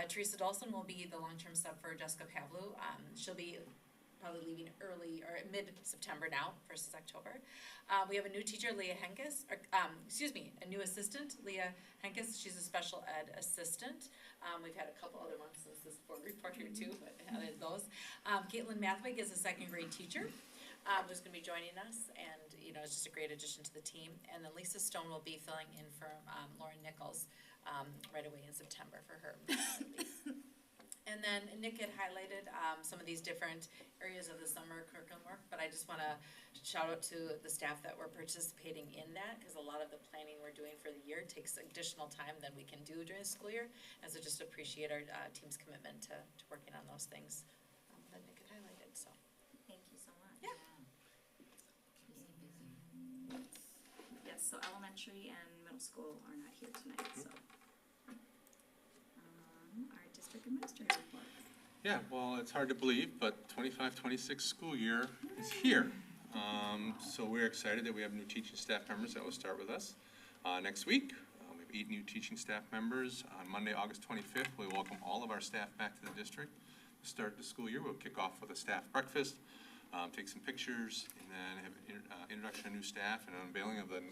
Teresa Dawson will be the long-term sub for Jessica Pavlou. She'll be probably leaving early or mid-September now versus October. We have a new teacher, Leah Henkes, a new assistant, Leah Henkes. She's a special ed assistant. We've had a couple other ones since this board report here too, but added those. Caitlin Mathwig is a second grade teacher who's going to be joining us, and it's just a great addition to the team. And then Lisa Stone will be filling in for Lauren Nichols right away in September for her leave. And then Nick had highlighted some of these different areas of the summer curriculum work, but I just want to shout out to the staff that were participating in that, because a lot of the planning we're doing for the year takes additional time than we can do during the school year, and so just appreciate our team's commitment to working on those things that Nick had highlighted. So Thank you so much. Yeah. Yes, so elementary and middle school are not here tonight, so. Our district administrator report. Yeah, well, it's hard to believe, but 25-26 school year is here. So we're excited that we have new teaching staff members that will start with us next week. We have 8 new teaching staff members. On Monday, August 25th, we welcome all of our staff back to the district to start the school year. We'll kick off with a staff breakfast, take some pictures, and then have introduction of new staff and an unveiling of the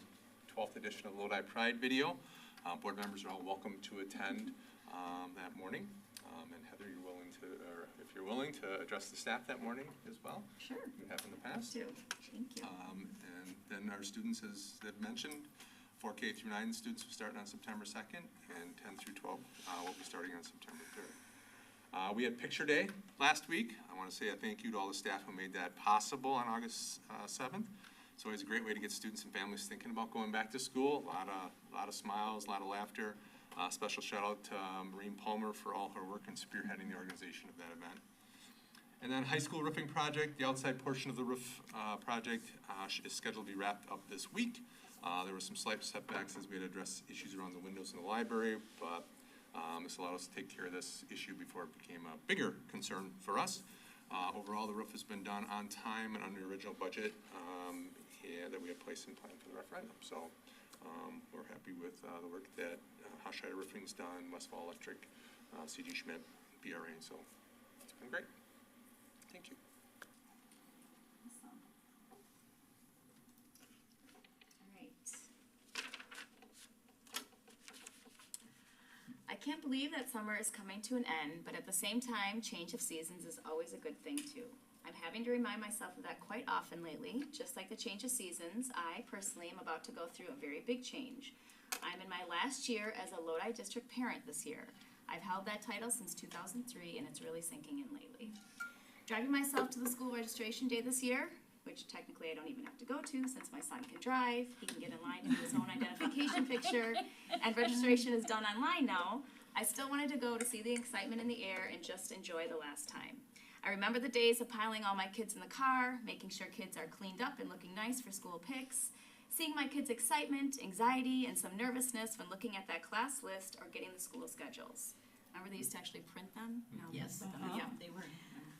12th edition of Lodi Pride video. Board members are all welcome to attend that morning. And Heather, if you're willing to address the staff that morning as well. Sure. You have in the past. Too. Thank you. And then our students, as they've mentioned, 4K through 9 students will start on September 2nd, and 10 through 12 will be starting on September 3rd. We had Picture Day last week. I want to say a thank you to all the staff who made that possible on August 7th. It's always a great way to get students and families thinking about going back to school. A lot of smiles, a lot of laughter. Special shout out to Maureen Palmer for all her work in spearheading the organization of that event. And then high school roofing project, the outside portion of the roof project is scheduled to be wrapped up this week. There were some slight setbacks as we had to address issues around the windows in the library, but this allowed us to take care of this issue before it became a bigger concern for us. Overall, the roof has been done on time and under the original budget that we had placed in plan for the referendum. So we're happy with the work that Hochschild Roofing's done, Westfall Electric, CG Schmidt, BRA, so it's been great. Thank you. Awesome. All right. I can't believe that summer is coming to an end, but at the same time, change of seasons is always a good thing too. I'm having to remind myself of that quite often lately. Just like the change of seasons, I personally am about to go through a very big change. I'm in my last year as a Lodi District parent this year. I've held that title since 2003, and it's really sinking in lately. Driving myself to the school registration day this year, which technically I don't even have to go to since my son can drive, he can get in line to do his own identification picture, and registration is done online now, I still wanted to go to see the excitement in the air and just enjoy the last time. I remember the days of piling all my kids in the car, making sure kids are cleaned up and looking nice for school pics, seeing my kids' excitement, anxiety, and some nervousness when looking at that class list or getting the school schedules. Remember they used to actually print them? No, Yes, Yeah. they were.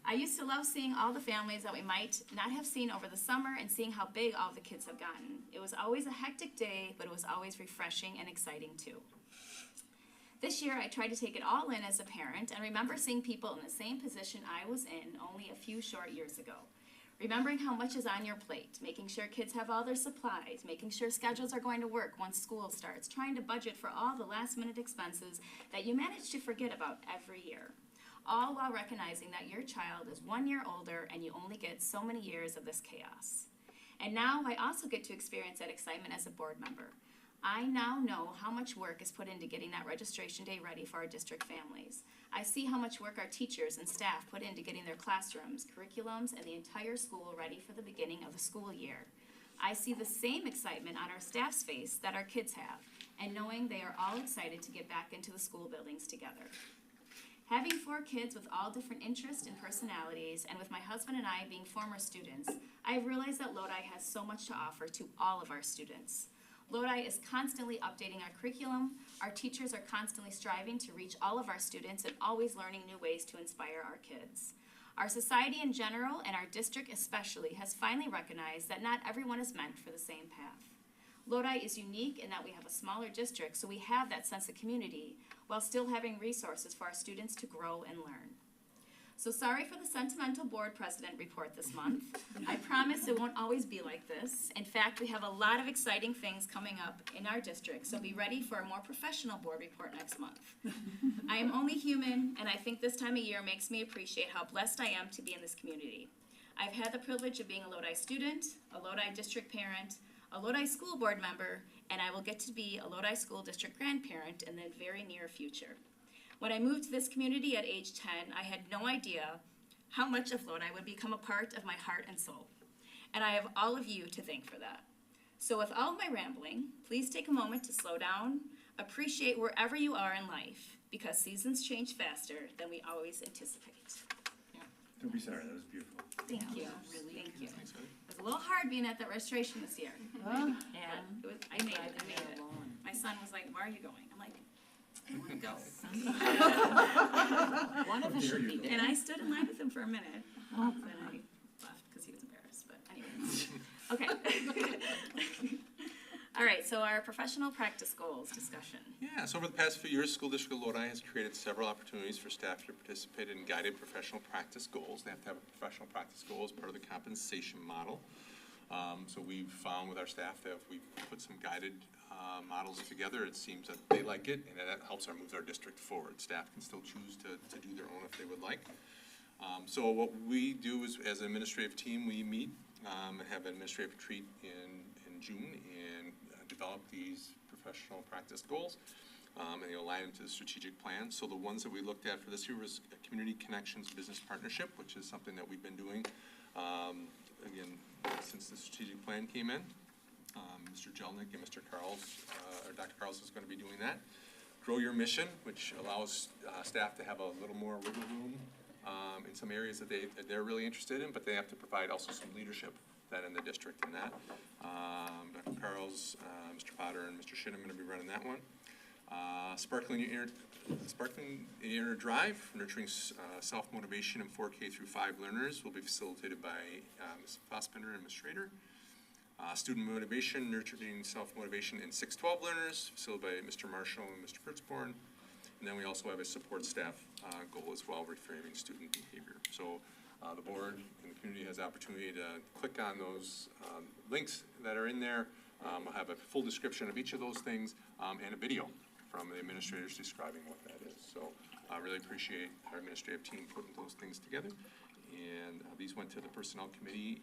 I used to love seeing all the families that we might not have seen over the summer and seeing how big all the kids have gotten. It was always a hectic day, but it was always refreshing and exciting too. This year I tried to take it all in as a parent and remember seeing people in the same position I was in only a few short years ago. Remembering how much is on your plate, making sure kids have all their supplies, making sure schedules are going to work once school starts, trying to budget for all the last minute expenses that you manage to forget about every year. All while recognizing that your child is 1 year older and you only get so many years of this chaos. And now I also get to experience that excitement as a board member. I now know how much work is put into getting that registration day ready for our district families. I see how much work our teachers and staff put into getting their classrooms, curriculums, and the entire school ready for the beginning of the school year. I see the same excitement on our staff's face that our kids have, and knowing they are all excited to get back into the school buildings together. Having 4 kids with all different interests and personalities, and with my husband and I being former students, I have realized that Lodi has so much to offer to all of our students. Lodi is constantly updating our curriculum, our teachers are constantly striving to reach all of our students and always learning new ways to inspire our kids. Our society in general, and our district especially, has finally recognized that not everyone is meant for the same path. Lodi is unique in that we have a smaller district, so we have that sense of community, while still having resources for our students to grow and learn. So sorry for the sentimental board president report this month. I promise it won't always be like this. In fact, we have a lot of exciting things coming up in our district, so be ready for a more professional board report next month. I am only human, and I think this time of year makes me appreciate how blessed I am to be in this community. I've had the privilege of being a Lodi student, a Lodi district parent, a Lodi school board member, and I will get to be a Lodi school district grandparent in the very near future. When I moved to this community at age 10, I had no idea how much of Lodi would become a part of my heart and soul. And I have all of you to thank for that. So with all of my rambling, please take a moment to slow down, appreciate wherever you are in life, because seasons change faster than we always anticipate. Don't be sorry, that was beautiful. Thank you, Really? thank you. Thanks, Heather. It was a little hard being at that registration this year. Yeah. I made it. Alone. My son was like, where are you going? I'm like, I want to go. One of us should be there. And I stood in line with him for a minute, then I left because he was embarrassed, but anyway. Okay. All right, so our professional practice goals discussion. Yeah, so over the past few years, School District of Lodi has created several opportunities for staff to participate in guided professional practice goals. They have to have a professional practice goal as part of the compensation model. So we've found with our staff that if we put some guided models together, it seems that they like it, and that helps move our district forward. Staff can still choose to do their own if they would like. So what we do is, as an administrative team, we meet and have an administrative retreat in June and develop these professional practice goals. and they align them to the strategic plan. So the ones that we looked at for this year was a Community Connections Business Partnership, which is something that we've been doing, again, since the strategic plan came in. Mr. Jelnick and Mr. Carls, or Dr. Carls is going to be doing that. Grow Your Mission, which allows staff to have a little more wiggle room in some areas that they're really interested in, but they have to provide also some leadership that in the district in that. Dr. Carls, Mr. Potter, and Mr. Shin are going to be running that one. Sparkling Your Inner Drive, nurturing self-motivation in 4K through 5 learners, will be facilitated by Ms. Fospender and Ms. Schrader. Student motivation, nurturing self-motivation in 6-12 learners, facilitated by Mr. Marshall and Mr. Fritzborn. And then we also have a support staff goal as well, reframing student behavior. So the board and the community has the opportunity to click on those links that are in there. We'll have a full description of each of those things and a video from the administrators describing what that is. So I really appreciate our administrative team putting those things together. And these went to the Personnel Committee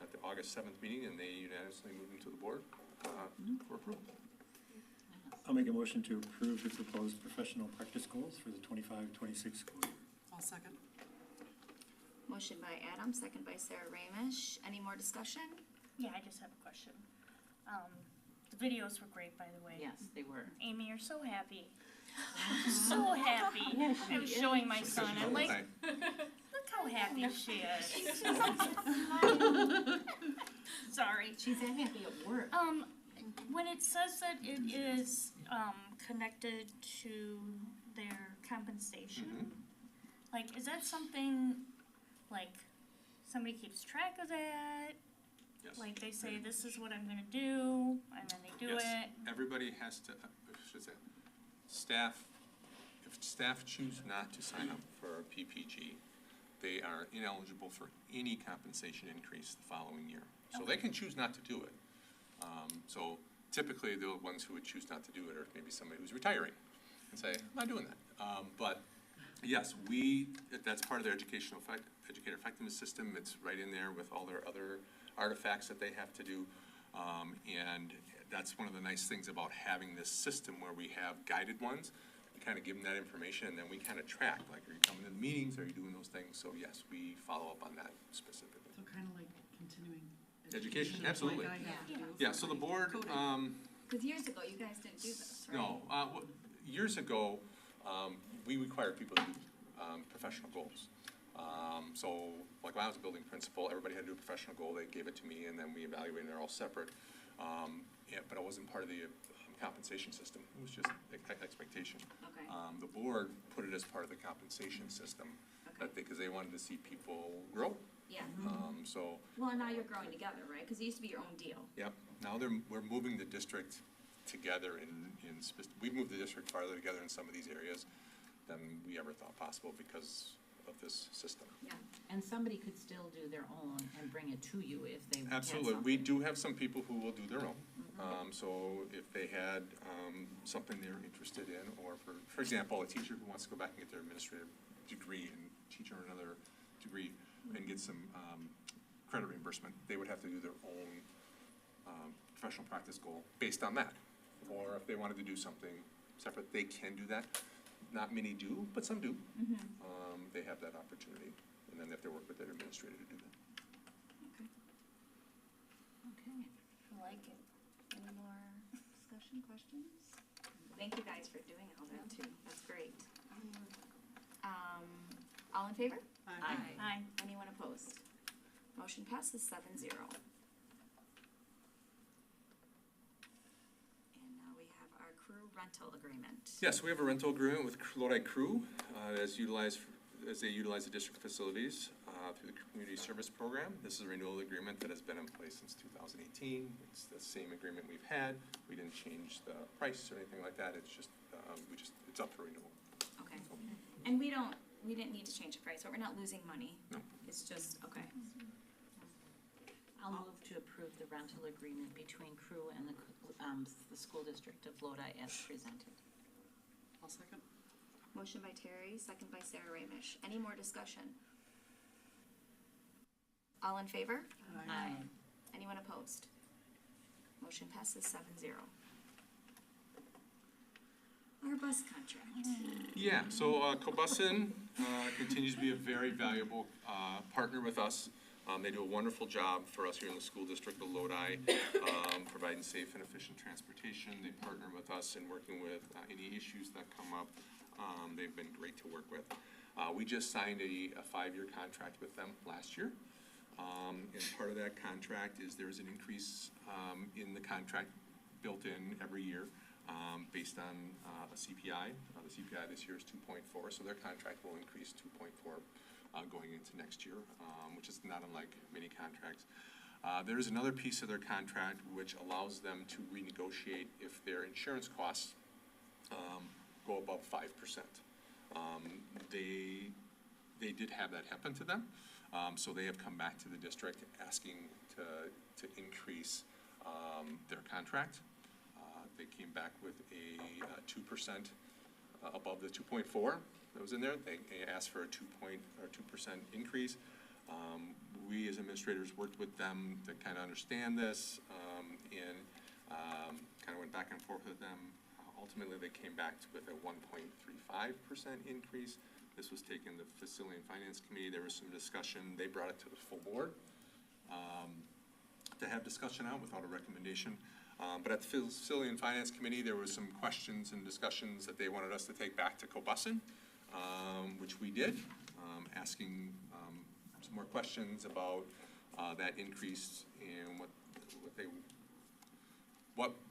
at the August 7th meeting, and they unanimously moved them to the board for approval. I'll make a motion to approve the proposed professional practice goals for the 25-26 school year. I'll second. Motion by Adam, second by Sarah Ramish. Any more discussion? Yeah, I just have a question. The videos were great, by the way. Yes, they were. Amy, you're so happy. So happy. Yeah, I was showing my son, I'm like, Okay. look how happy she is. Sorry. She's that happy at work. When it says that it is, connected to their compensation, like, is that something, like, somebody keeps track of that? Yes. Like, they say, this is what I'm gonna do, and then they do Yes. it? Everybody has to, if staff choose not to sign up for PPG, they are ineligible for any compensation increase the following year. So they can choose not to do it. So typically, the ones who would choose not to do it are maybe somebody who's retiring and say, I'm not doing that. But yes, that's part of their educator effectiveness system. It's right in there with all their other artifacts that they have to do. And that's one of the nice things about having this system where we have guided ones. We kind of give them that information, and then we kind of track, like, are you coming to the meetings, are you doing those things? So yes, we follow up on that specifically. So kind of like continuing Education, absolutely. Like I have to do Yeah, for so the my board, coding. Because years ago, you guys didn't do this, right? no, years ago, we required people to do professional goals. So, like when I was a building principal, everybody had to do a professional goal. They gave it to me, and then we evaluated, and they're all separate. Yeah, but it wasn't part of the compensation system. It was just expectation. Okay. The board put it as part of the compensation system, because they wanted to see people grow. Yeah. So, Well, and now you're growing together, right? Because it used to be your own deal. yep, now we're moving the district together we've moved the district farther together in some of these areas than we ever thought possible because of this system. Yeah. And somebody could still do their own and bring it to you if they had Absolutely, something. we do have some people who will do their own. So if they had something they're interested in, or for example, a teacher who wants to go back and get their administrative degree and teach another degree and get some credit reimbursement, they would have to do their own professional practice goal based on that. Or if they wanted to do something separate, they can do that. Not many do, but some do. They have that opportunity, and then they have to work with their administrator to do that. Okay. I like it. Any more discussion, questions? Thank you guys for doing all that too. That's great. All in favor? Aye. Aye. Anyone opposed? Motion passes 7-0. And now we have our crew rental agreement. Yes, we have a rental agreement with Lodi Crew as they utilize the district facilities through the Community Service Program. This is a renewal agreement that has been in place since 2018. It's the same agreement we've had. We didn't change the price or anything like that. It's just, it's up for renewal. Okay. And we didn't need to change the price, but we're not losing money. No. It's just, okay. I'll move to approve the rental agreement between Crew and the school district of Lodi as presented. I'll second. Motion by Terry, second by Sarah Ramish. Any more discussion? All in favor? Aye. Anyone opposed? Motion passes 7-0. bus contract. Yeah, so Cobussen continues to be a very valuable partner with us. They do a wonderful job for us here in the school district of Lodi, providing safe and efficient transportation. They partner with us in working with any issues that come up. They've been great to work with. We just signed a 5-year contract with them last year. And part of that contract is there's an increase in the contract built in every year based on a CPI. The CPI this year is 2.4, so their contract will increase 2.4 going into next year, which is not unlike many contracts. There is another piece of their contract which allows them to renegotiate if their insurance costs go above 5%. They did have that happen to them, so they have come back to the district asking to increase their contract. They came back with a 2% above the 2.4 that was in there. They asked for a 2% increase. We as administrators worked with them to kind of understand this and kind of went back and forth with them. Ultimately, they came back with a 1.35% increase. This was taken to the Facility and Finance Committee. There was some discussion. They brought it to the full board to have discussion out without a recommendation. But at the Facility and Finance Committee, there was some questions and discussions that they wanted us to take back to Cobussen, which we did, asking some more questions about that increase and what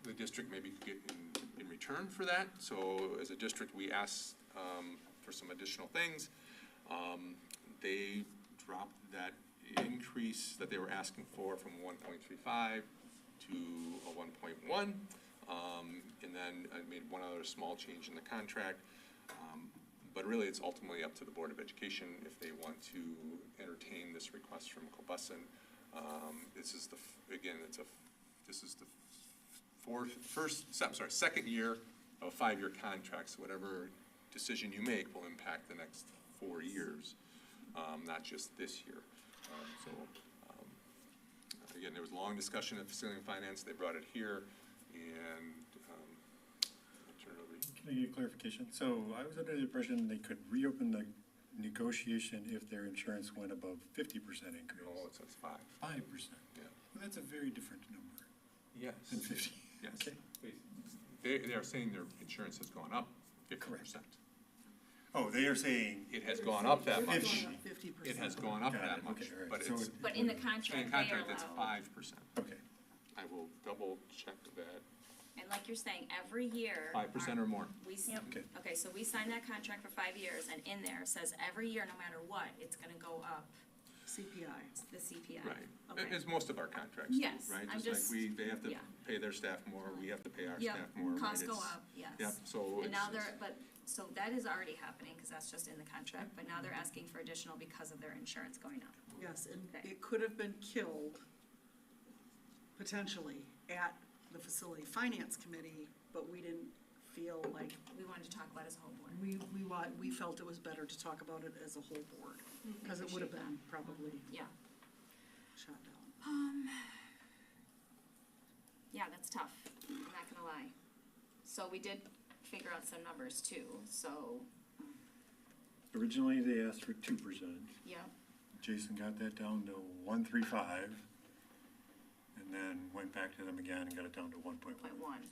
the district maybe could get in return for that. So as a district, we asked for some additional things. They dropped that increase that they were asking for from 1.35 to a 1.1, and then I made one other small change in the contract. But really, it's ultimately up to the Board of Education if they want to entertain this request from Cobussen. This is the second year of a 5-year contract. So whatever decision you make will impact the next 4 years, not just this year. Again, there was a long discussion at Facility and Finance. They brought it here, and I'll turn it over to you. Can I get clarification? So I was under the impression they could reopen the negotiation if their insurance went above 50% increase. No, it says 5. 5%? Yeah. Well, that's a very different number Yes. than 50. Yes. Okay. They are saying their insurance has gone up 50%. Correct. Oh, they are saying. It has gone up that much. 50%. It has gone up Got that it. much, Okay, all right. but So it's, But in the in contract, the they are contract, it's allowed. 5%. Okay. I will double check that, And like you're saying, every year. 5% or more. Okay. Okay, so we signed that contract for 5 years, and in there says every year, no matter what, it's gonna go up, CPI. the CPI. Right, Okay. as most of our contracts, Yes, right? I'm Just like they have to yeah. pay their staff more, we have to pay our Yep, staff more, right? costs go It's- up, yes. Yep, so And now it's- so that is already happening, cause that's just in the contract, but now they're asking for additional because of their insurance going up. Yes, and Okay. it could have been killed potentially at the Facility Finance Committee, but we didn't feel like, We wanted to talk about it as a whole board. we felt it was better to talk about it as a whole board, because it would have been probably Yeah. shot down. Yeah, that's tough, I'm not gonna lie. So we did figure out some numbers too, so, Originally, they asked for 2%. yeah, Jason got that down to 135, and then went back to them again and got it down to 1.1. .1.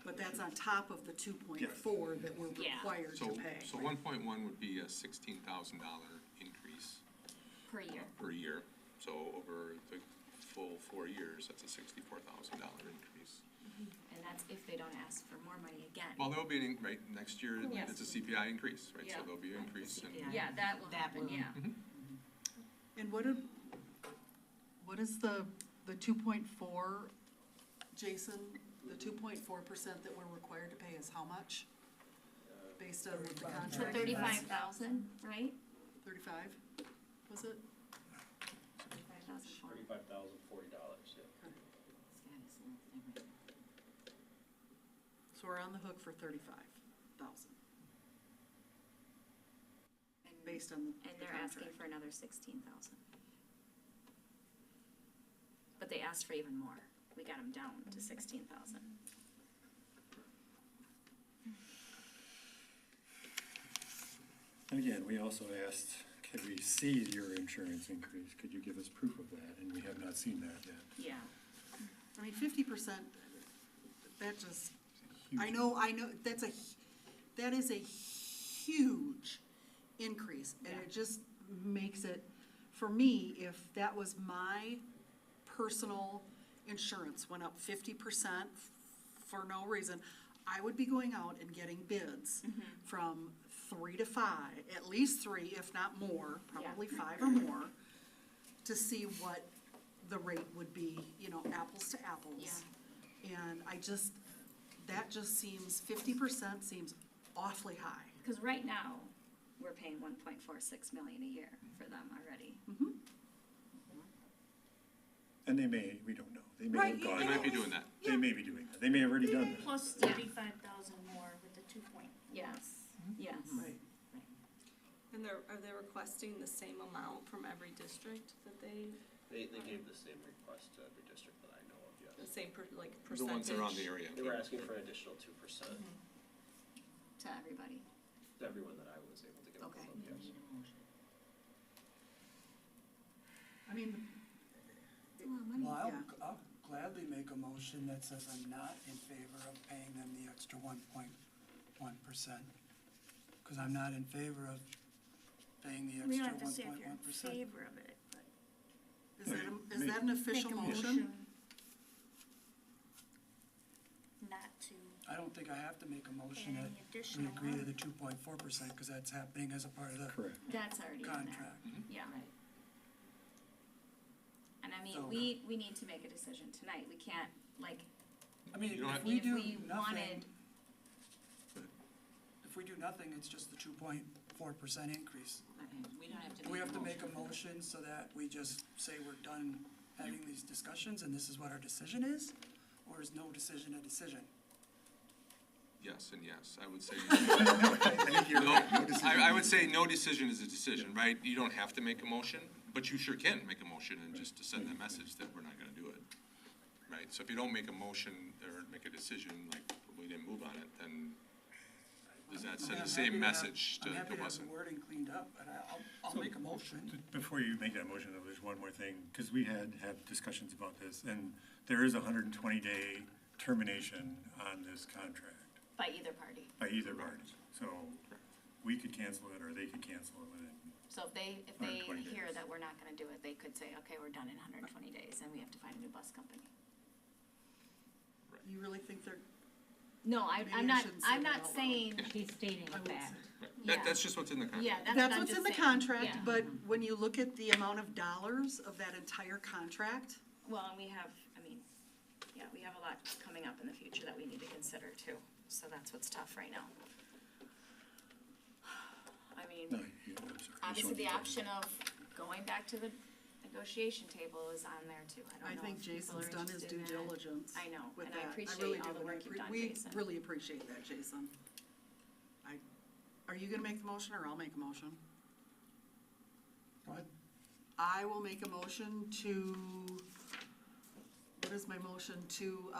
But that's on top of the 2.4 that we're Yeah. required to pay. So 1.1 would be a $16,000 increase Per year. per year. So over the full 4 years, that's a $64,000 increase. And that's if they don't ask for more money again. Well, there'll be, right, next year, Yes. it's a CPI increase, right? So Yeah. there'll be an increase in. Yeah, that will happen, will. yeah. And what is the 2.4, Jason, the 2.4% that we're required to pay is how much? Based on what the So contract? 35,000, right? 35, was it? 35,000. $35,040, yeah. So we're on the hook for 35,000, based on the And they're asking contract. for another 16,000. But they asked for even more. We got them down to 16,000. And again, we also asked, could we see your insurance increase? Could you give us proof of that? And we have not seen that yet. Yeah. I mean, 50%, that just, Huge. I know, that is a huge increase. And it just makes it, for me, if that was my personal insurance went up 50% for no reason, I would be going out and getting bids from 3 to 5, at least 3, if not more, probably 5 or more, to see what the rate would be, you know, apples to apples. And that just seems, 50% seems awfully high. Because right now, we're paying 1.46 million a year for them already. And they may, we don't know. They may Right, have gone. They might be doing that. They may be doing that. They may have already done that. Plus 35,000 more with the 2 point. Yes, yes. Right. And are they requesting the same amount from every district that they, They gave the same request to every district that I know of, yes. the same The percentage? ones around the area. They were asking for an additional 2% To everybody. to everyone that I was able to get Okay. hold of, yes. I mean, Well, yeah. I'll gladly make a motion that says I'm not in favor of paying them the extra 1.1%. Because I'm not in favor of paying the We don't extra have to say if you're in 1.1%. favor of it, but Is that an official make a motion? motion not to I don't think I have to make a motion pay that any we additional agree to money. the 2.4%, because that's happening as a part of the Correct. That's already in there. contract. Yeah. And I mean, So- we need to make a decision tonight. We can't, like, I mean, You don't if have- we if do we wanted, nothing, if we do nothing, it's just the 2.4% increase. We don't have to Do we make have a to make a motion. motion so that we just say we're done having these discussions and this is what our decision is? Or is no decision a decision? Yes and yes, I would say. I think you're No, right. No decision. I would say no decision is a decision, right? You don't have to make a motion, but you sure can make a motion and just to send that message that we're not gonna do it. Right, so if you don't make a motion or make a decision, like we didn't move on it, then does that send I'm the same happy to have- message to I'm happy to have Wesson? the wording cleaned up, but I'll make a motion. Before you make that motion, though, there's one more thing, because we had discussions about this, and there is a 120-day termination on this contract by either party. by either party. So we could cancel it, or they could cancel it within. So if they 120 hear days. that we're not gonna do it, they could say, okay, we're done in 120 days, and we have to find a new bus company. You really think they're, No, Maybe I shouldn't say I'm that not out loud. saying, She's stating I a would fact. say. yeah, That's just what's in the contract. yeah, that's what That's I'm what's just in the saying. contract, Yeah. but when you look at the amount of dollars of that entire contract, Well, and we have, I mean, yeah, we have a lot coming up in the future that we need to consider too, so that's what's tough right now. I mean, No, I'm sorry. obviously the option of going back to the negotiation table is on there too. I I don't know think if people Jason's are done his interested due in that. diligence I know, with and that. I appreciate really all do, the and work you've done, we Jason. really appreciate that, Jason. Are you gonna make the motion, or I'll make a motion? Go ahead. I will make a motion to, what is my motion, to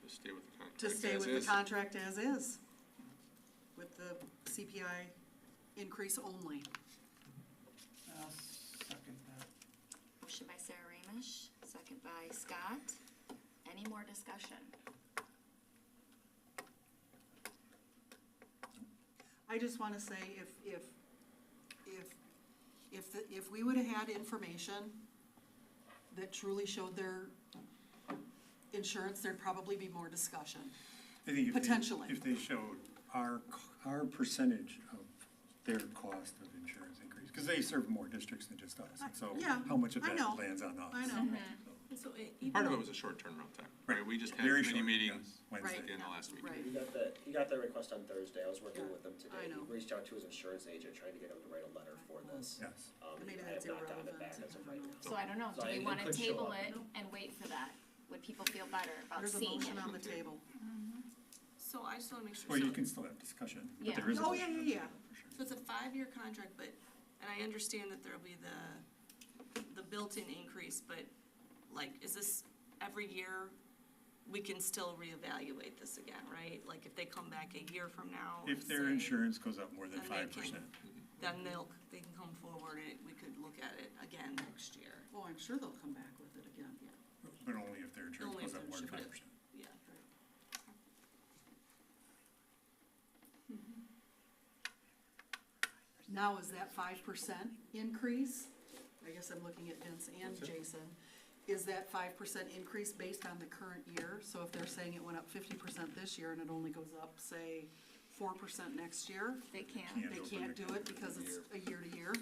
Just stay with the contract. to stay as with the is. contract as is, with the CPI increase only. I'll second that. Motion by Sarah Ramish, second by Scott. Any more discussion? I just wanna say, if we would've had information that truly showed their insurance, there'd probably be more discussion. I think Potentially. if they showed our percentage of their cost of insurance increase, because they serve more districts than just us, and so Yeah, how much of I that know. lands on us? I know. And so even Part of though- it was a short turnaround time, right? We just had Very committee short, meetings yes, Wednesday. at the end of last week. Right. He got the request on Thursday, I was working Yeah, with him today. I know. He reached out to his insurance agent, trying to get him to write a letter for this. Yes. Maybe I that's have not gotten it irrelevant, back as of right now. So I don't know, So do we it wanna could show table up. it and wait for that? Would people feel better about There's a seeing motion it? on the table. So I just wanna make sure. Well, so- you can still have discussion, but Yeah. there is a Oh, motion. yeah. So it's a 5-year contract, but, and I understand that there'll be the built-in increase, but like, is this every year we can still reevaluate this again, right? Like if they come back a year from now. If and their say- insurance goes up more than then they 5%. then they can come forward and we could look at it again next year. Oh, I'm sure they'll come back with it again. But only if their insurance Only goes if up more than their 5%. Yeah. Now, is that 5% increase? I guess I'm looking at Vince and What's that? Jason. Is that 5% increase based on the current year? So if they're saying it went up 50% this year and it only goes up, say, 4% next year, They can't. Can't they over can't the do it because it's a year to year?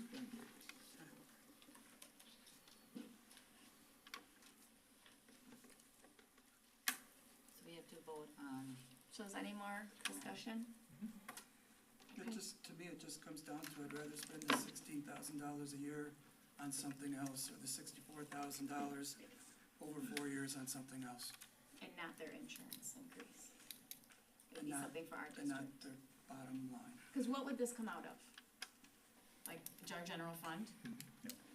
So we have to vote on, So is any more discussion? It just, to me, it just comes down to, I'd rather spend the $16,000 a year on something else, or the $64,000 over 4 years on something else, And not their insurance increase. It would And be not- something for our and not district. the bottom line. Cause what would this come out of? Like our general fund?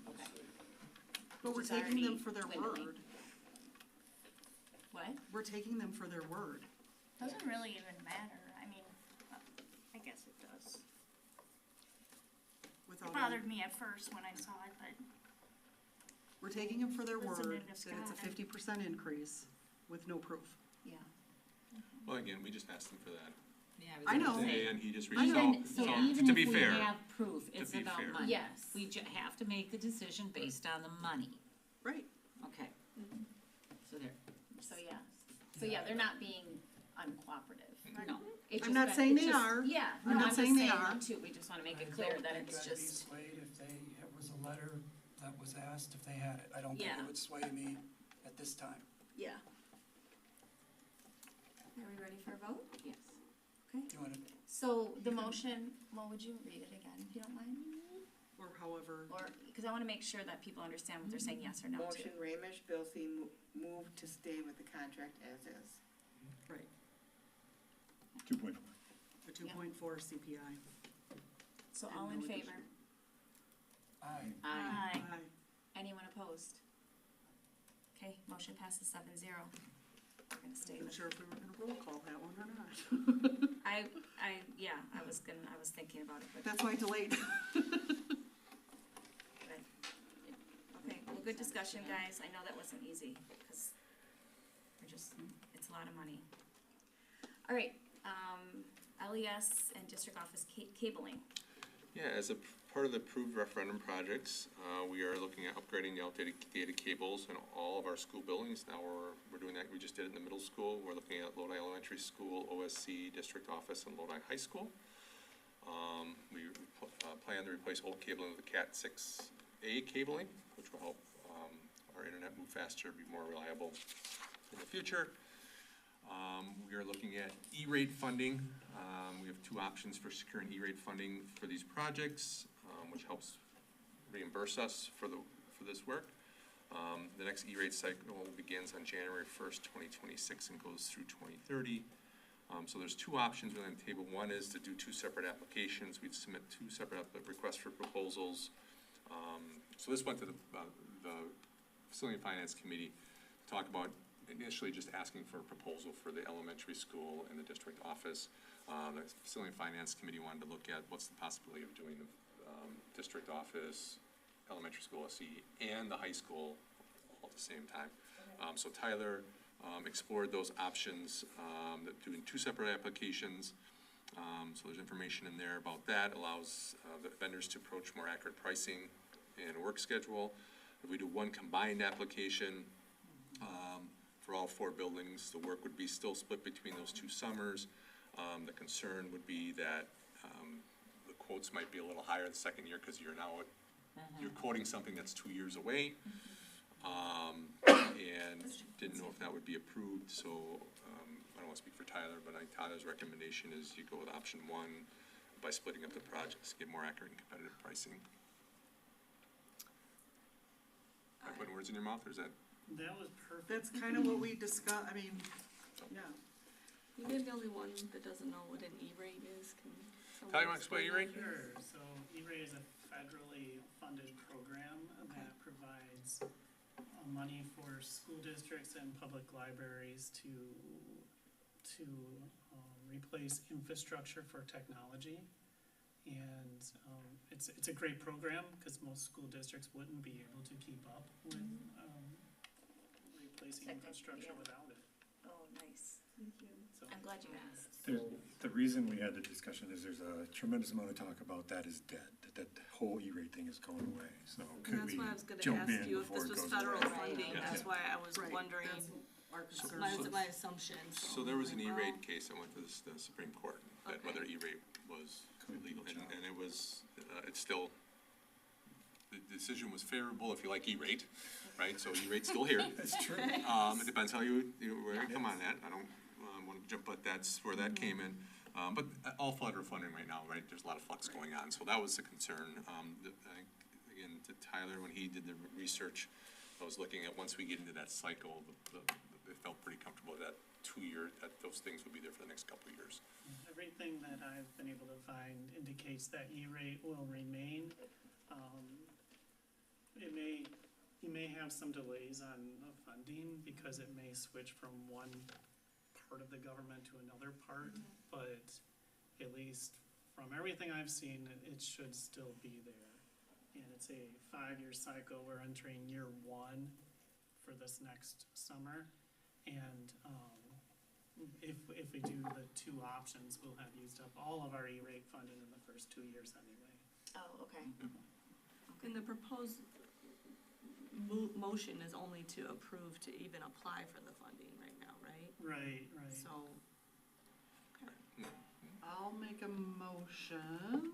Okay. But we're Which is taking them already for their dwindling. word. What? We're taking them for their word. Doesn't really even matter, I mean, I guess it does. Without It bothered me at first when I saw it, but We're taking them for their Listen word in that it's a disguise. 50% increase with no proof. Yeah. Well, again, we just asked them for that. yeah. I know. And he just I reached know. out, So so, even to if be we fair, have proof, it's be about fair. money. Yes. We have to make the decision based on the money. Right. Okay. So there, So, yeah. So, yeah, they're not being uncooperative. no. It's I'm just not that- saying it's they just- are. Yeah, I'm no, not I'm saying just they saying are. that too, we just wanna make it I clear don't that think it's I'd be just, swayed if it was a letter that was asked, if they had it. I don't think Yeah. it would sway me at this time. yeah. Are we ready for a vote? Yes. Okay. You wanna, So the motion, well, would you read it again, if you don't mind? Or however, Or, because I wanna make sure that people understand what they're saying yes or no to. Motion, Ramesh Bilsey move to stay with the contract as is. right, 2.4. the 2.4 CPI. So And all no in addition. favor? aye. Aye. Aye. Anyone opposed? Okay, motion passes 7-0. We're gonna stay Wasn't with. sure if we were gonna roll call that one or not. Yeah, I was thinking about it, but, That's why I delayed. okay, well, good discussion, guys. I know that wasn't easy, because it's a lot of money. All right, LES and district office cabling. yeah, as a part of the approved referendum projects, we are looking at upgrading the outdated data cables in all of our school buildings. Now we're doing that, we just did it in the middle school, we're looking at Lodi Elementary School, OSC, district office, and Lodi High School. We plan to replace old cabling with the Cat 6A cabling, which will help our internet move faster, be more reliable in the future. We are looking at E-rate funding. We have two options for securing E-rate funding for these projects, which helps reimburse us for this work. The next E-rate cycle begins on January 1st, 2026 and goes through 2030. So there's two options really on the table. One is to do two separate applications. We'd submit two separate requests for proposals. So this went to the Facility and Finance Committee to talk about initially just asking for a proposal for the elementary school and the district office. The Facility and Finance Committee wanted to look at what's the possibility of doing the district office, elementary school SE, and the high school all at the same time. So Tyler explored those options, doing two separate applications. So there's information in there about that, allows the vendors to approach more accurate pricing and work schedule. If we do one combined application for all four buildings, the work would be still split between those two summers. The concern would be that the quotes might be a little higher the second year because you're now, you're quoting something that's 2 years away. And didn't know if that would be approved, so I don't want to speak for Tyler, but I think Tyler's recommendation is you go with option one by splitting up the projects, get more accurate and competitive pricing. Am I putting words in your mouth, or is that? That was perfect. That's kind of what we discussed, I mean, yeah. Maybe the only one that doesn't know what an E-rate is, can someone Tyler, you want to explain explain E-rate? Sure, so E-rate is a federally funded program that provides money for school districts and public libraries to replace infrastructure for technology. And it's a great program, because most school districts wouldn't be able to keep up with replacing infrastructure without it. Oh, nice. So, I'm glad you asked. The reason we had the discussion is there's a tremendous amount of talk about that is dead, that whole E-rate thing is going away, so And could that's we why I was gonna jump ask in you if before this it was goes federal away? funding, Yeah. that's why I was Right, wondering, that's our concern. my assumption, So there was an E-rate case that went to the Supreme Court, that Okay. whether E-rate was illegal, and it was, it's still, the decision was favorable if you like E-rate, right? So E-rate's still here. That's true. It depends how where you come on that, I don't wanna jump, but that's where that came in. But all federal funding right now, right, there's a lot of flux going on, so that was a concern. I think, again, to Tyler, when he did the research, I was looking at, once we get into that cycle, they felt pretty comfortable that 2 year, that those things would be there for the next couple of years. Everything that I've been able to find indicates that E-rate will remain. You may have some delays on the funding, because it may switch from one part of the government to another part, but at least from everything I've seen, it should still be there. And it's a 5-year cycle. We're entering year 1 for this next summer. And if we do the 2 options, we'll have used up all of our E-rate funding in the first 2 years anyway. Oh, okay. and the proposed motion is only to approve to even apply for the funding right now, right? Right. So, I'll make a motion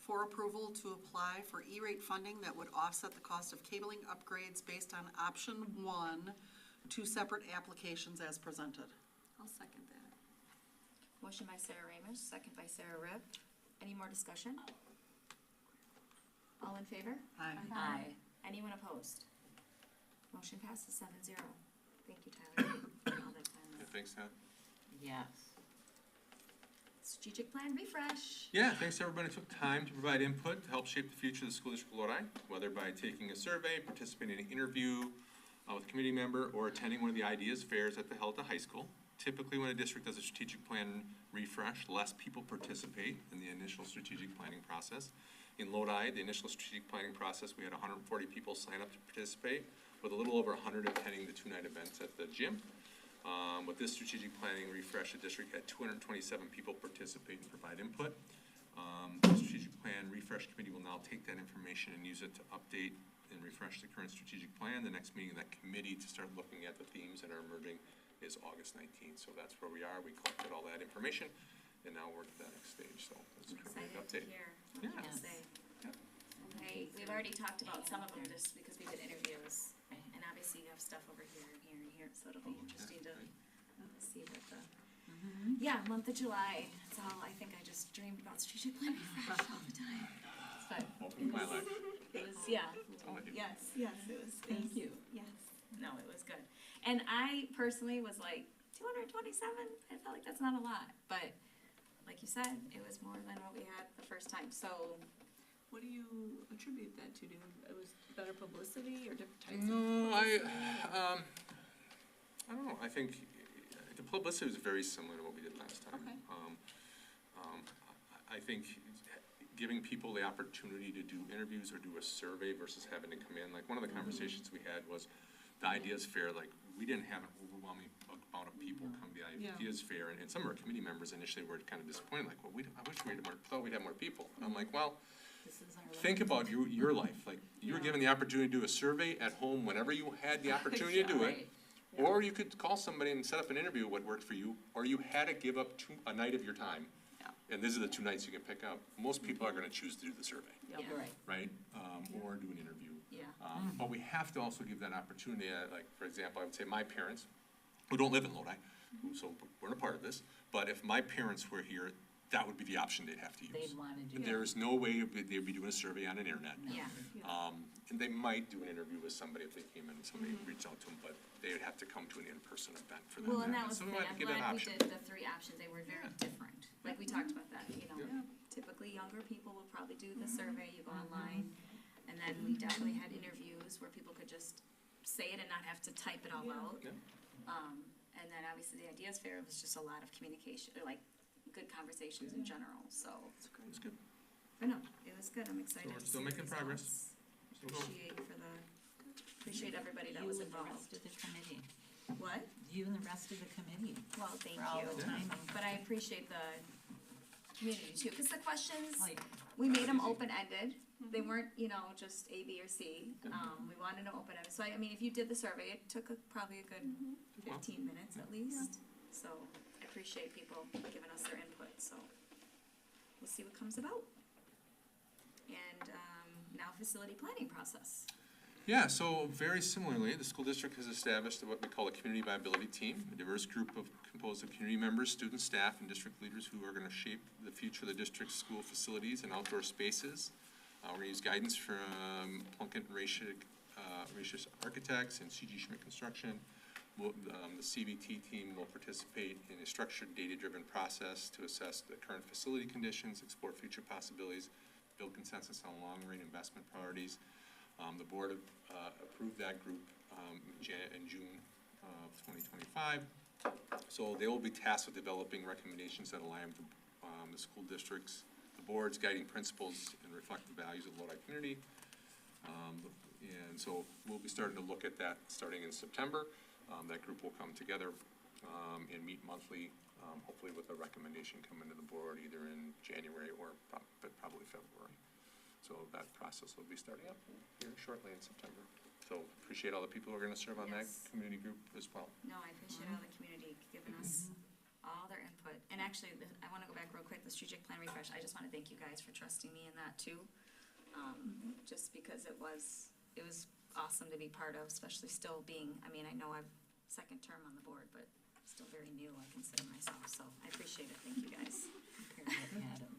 for approval to apply for E-rate funding that would offset the cost of cabling upgrades based on option 1, 2 separate applications as presented. I'll second that. Motion by Sarah Ramish, second by Sarah Ripp. Any more discussion? All in favor? Aye. Aye. Anyone opposed? Motion passes 7-0. Thank you, Tyler. for all that time. Yeah, thanks, Todd. Yes. Strategic plan refresh. Yeah, thanks to everybody who took time to provide input to help shape the future of the school district of Lodi, whether by taking a survey, participating in an interview with a community member, or attending one of the ideas fairs at the held at the high school. Typically, when a district does a strategic plan refresh, less people participate in the initial strategic planning process. In Lodi, the initial strategic planning process, we had 140 people sign up to participate, with a little over 100 attending the 2-night events at the gym. With this strategic planning refresh, the district had 227 people participate and provide input. The strategic plan refresh committee will now take that information and use it to update and refresh the current strategic plan. The next meeting of that committee to start looking at the themes that are emerging is August 19th. So that's where we are. We collected all that information, and now we're at the next stage. So that's I'm currently excited to updated. hear what you have to say. Okay, we've already talked about some of them just because we did interviews, and obviously you have stuff over here and here and here, so it'll be interesting to see what the, yeah, month of July, it's all, I think I just dreamed about strategic plan refresh all the time. It's fun. Welcome to my life. It was, yeah, I'll let you. yes, it was. Thank you. Yes, no, it was good. And I personally was like, 227, I felt like that's not a lot, but like you said, it was more than what we had the first time, so. What do you attribute that to? It was better publicity or different types No, of publicity? I don't know. I think the publicity was very similar to what we did last time. Okay. I think giving people the opportunity to do interviews or do a survey versus having to come in, like one of the conversations we had was the Ideas Fair, like we didn't have an overwhelming amount of people come to the Ideas Fair, and some of our committee members initially were kind of disappointed, like, well, I wish thought we'd have more people. And I'm like, well, think about your life, like, you were given the opportunity to do a survey at home whenever you had the opportunity to do it. Or you could call somebody and set up an interview, what worked for you, or you had to give up a night of your time. And these are the 2 nights you can pick up. Most people are gonna choose to do the survey, right? Or do an interview. But we have to also give that opportunity, like, for example, I would say my parents, who don't live in Lodi, so we're a part of this, but if my parents were here, that would be the option they'd have to use. They'd wanna do. There is no way they'd be doing a survey on an internet. Yeah. And they might do an interview with somebody if they came in and somebody reached out to them, but they would have to come to an in-person event for that. Well, and that was So the we thing, wanted to I'm give that glad we option. did the 3 options, they were very different, like we talked about that, you know. Typically, younger people will probably do the survey, you go online, and then we definitely had interviews where people could just say it and not have to type it all out. Yeah. And then obviously the Ideas Fair was just a lot of communication, or like good conversations in general, so. It's good. But no, it was good, I'm excited So we're to still see the making progress. results. Still going. Appreciate everybody that You was and the involved. rest of the committee. What? You and the rest of the committee. Well, thank For all you. the timing. But I appreciate the community too, because the questions, Like, we made them open-ended. They weren't, just A, B, or C. We wanted them open-ended. So I mean, if you did the survey, it took probably a good 15 minutes at least. So I appreciate people giving us their input, so we'll see what comes about. And now facility planning process. Yeah, so very similarly, the school district has established what we call a community viability team, a diverse group composed of community members, students, staff, and district leaders who are going to shape the future of the district's school facilities and outdoor spaces. We're going to use guidance from Plunkett and Ratius Architects and C.G. Schmidt Construction. The CVT team will participate in a structured, data-driven process to assess the current facility conditions, explore future possibilities, build consensus on long-range investment priorities. The board approved that group in June of 2025. So they will be tasked with developing recommendations that align with the school district's, the board's guiding principles and reflect the values of the Lodi community. And so we'll be starting to look at that starting in September. That group will come together and meet monthly, hopefully with a recommendation coming to the board either in January or probably February. So that process will be starting up here shortly in September. So appreciate all the people who are going to serve on that community group as well. No, I appreciate all the community giving us all their input. And actually, I want to go back real quick, the strategic plan refresh. I just want to thank you guys for trusting me in that too. Just because it was awesome to be part of, especially still being, I know I'm second term on the board, but still very new, I consider myself. So I appreciate it. Thank you guys. Adam.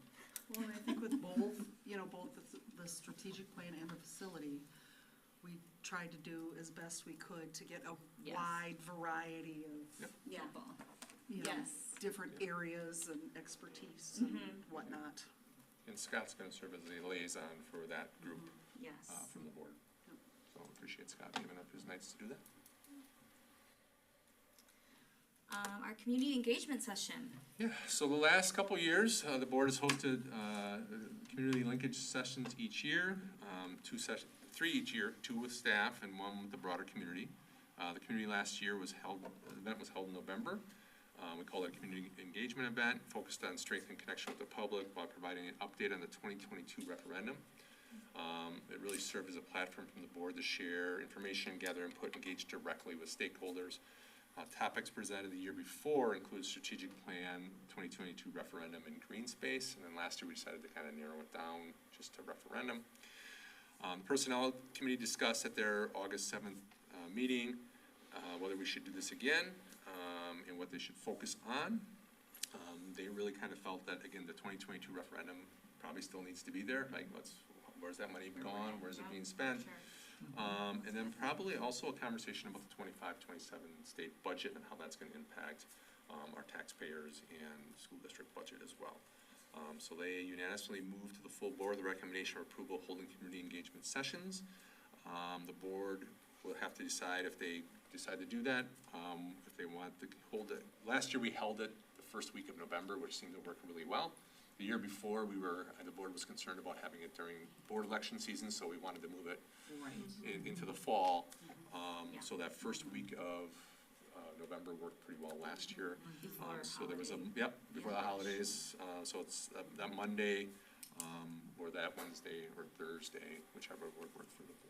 Well, and I think with both, both the strategic plan and the facility, we tried to do as best we could to get a wide variety of Yeah. different areas and expertise and whatnot. And Scott's going to serve as the liaison for that group Yes. from the board. So appreciate Scott giving up his nights to do that. Our community engagement session. Yeah, so the last couple years, the board has hosted community linkage sessions each year, 3 each year, 2 with staff and 1 with the broader community. The community last year the event was held in November. We called it a community engagement event, focused on strengthening connection with the public while providing an update on the 2022 referendum. It really served as a platform from the board to share information, gather input, engage directly with stakeholders. Topics presented the year before include strategic plan, 2022 referendum, and green space. And then last year we decided to kind of narrow it down just to referendum. The Personnel Committee discussed at their August 7th meeting whether we should do this again and what they should focus on. They really kind of felt that, again, the 2022 referendum probably still needs to be there. Like, where's that money gone? Where's it being spent? Sure. And then probably also a conversation about the 25-27 state budget and how that's going to impact our taxpayers and school district budget as well. So they unanimously moved to the full board the recommendation of approval of holding community engagement sessions. The board will have to decide if they decide to do that, if they want to hold it. Last year we held it the first week of November, which seemed to work really well. The year before, the board was concerned about having it during board election season, so we wanted to move it into the fall. So that first week of November worked pretty well last year. So there was before the holidays. So it's that Monday or that Wednesday or Thursday, whichever would work for the board.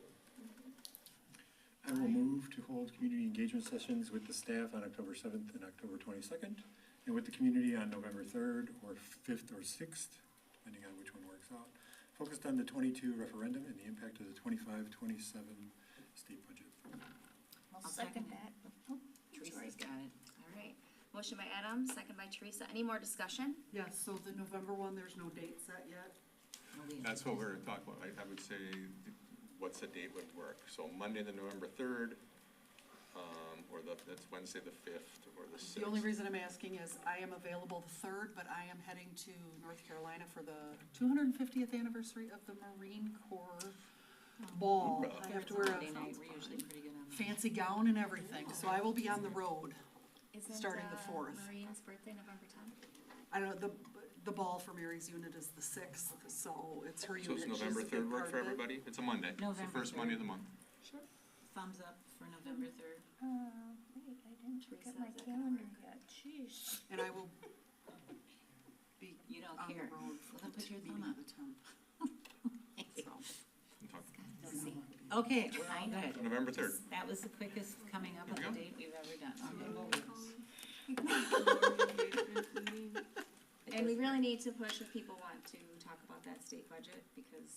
I will move to hold community engagement sessions with the staff on October 7th and October 22nd, and with the community on November 3rd or 5th or 6th, depending on which one works out, focused on the 22 referendum and the impact of the 25-27 state budget. I'll second that. Oh, Teresa's got it. All right. Motion by Adam, second by Teresa. Any more discussion? Yes, so the November one, there's no date set yet? That's what we're going to talk about. I would say what's the date would work. So Monday, the November 3rd, or that's Wednesday, the 5th, or the 6th. The only reason I'm asking is I am available the 3rd, but I am heading to North Carolina for the 250th anniversary of the Marine Corps ball. I have to wear Monday a night, we're usually pretty good on that. fancy gown and everything, so I will be on the road. Isn't, Starting the 4th. Marine's birthday November 10th? I don't know, the ball for Mary's unit is the 6th, so it's her So unit. it's She's November a big 3rd work part for of it. everybody? It's a Monday. It's the November first Monday of 3rd. the month. Thumbs up for November 3rd. Wait, I didn't look Teresa, at my is that gonna calendar work? yet, jeez. And I will be You don't on the care. road for Well, then the put your meeting thumb of the 10th. So, Okay, we're all good. November 3rd. That was the quickest coming up of There the we date we've ever done. And we really need to push if people want to talk about that state budget, because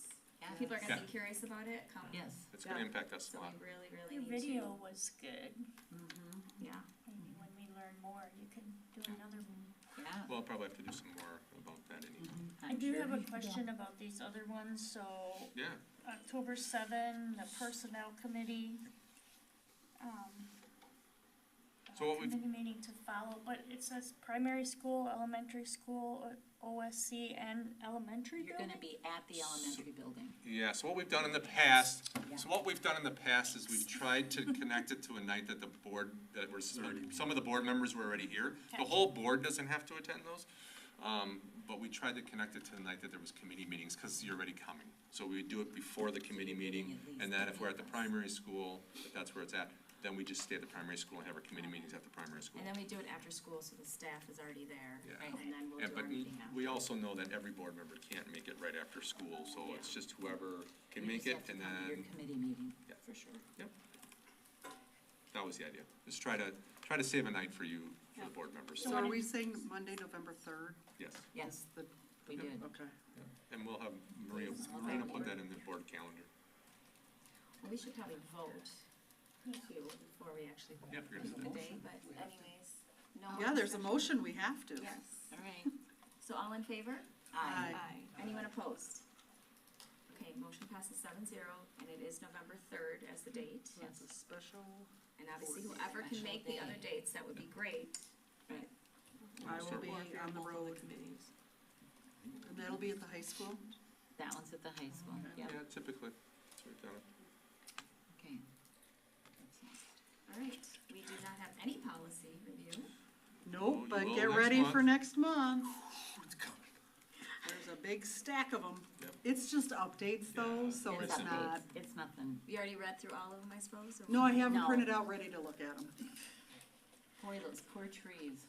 people are gonna be curious about it, come. Yes. It's gonna impact us a So lot. we really, really Your need to. video was good. Yeah. Maybe when we learn more, you can do another one. Yeah. We'll probably have to do some more about that anytime. I do have a question about these other ones, so Yeah. October 7, the personnel committee. So what we've- Committee meeting to follow, but it says primary school, elementary school, OSC, and elementary You're building? gonna be at the elementary building. Yeah, so what we've done in the past, is we've tried to connect it to a night that the board, that were, some of the board members were already here. The whole board doesn't have to attend those. But we tried to connect it to the night that there was committee meetings, because you're already coming. So we would do it before the committee meeting, and then if we're at the primary school, if that's where it's at, then we just stay at the primary school and have our committee meetings at the primary school. And then we do it after school, so the staff is already there, Yeah. and then we'll Yeah, do but our meeting after. we also know that every board member can't make it right after school, so it's just whoever can You make just it, have to and come to your then, committee meeting. yeah, for sure, yep. That was the idea, just try to save a night for you, for the board members. So are we saying Monday, November 3rd? Yes, Yes, The, we did. okay. and we'll have Maria will put that in the board calendar. Well, we should probably vote too, before we actually Yeah, we're gonna pick do the that. day, but anyways, no. Yeah, there's a discussion? motion, we have to. Yes. All right. So all in favor? Aye. Anyone opposed? Okay, motion passes 7-0, and it is November 3rd as the date. So it's a special, And obviously whoever can make the other dates, that would be great. But I will be Or if you're on the both of road, committees. and that'll be at the high school? That one's at the high school, Yeah, yeah, typically, that's what we've done. okay. all right, we do not have any policy review. Nope, you but will get next ready month. for next month. There's a big stack of them. Yep. It's just updates though, so it's updates. not, It's nothing. You already read through all of them, I suppose? or no, I have them No. printed out, ready to look at them. Boy, those poor trees.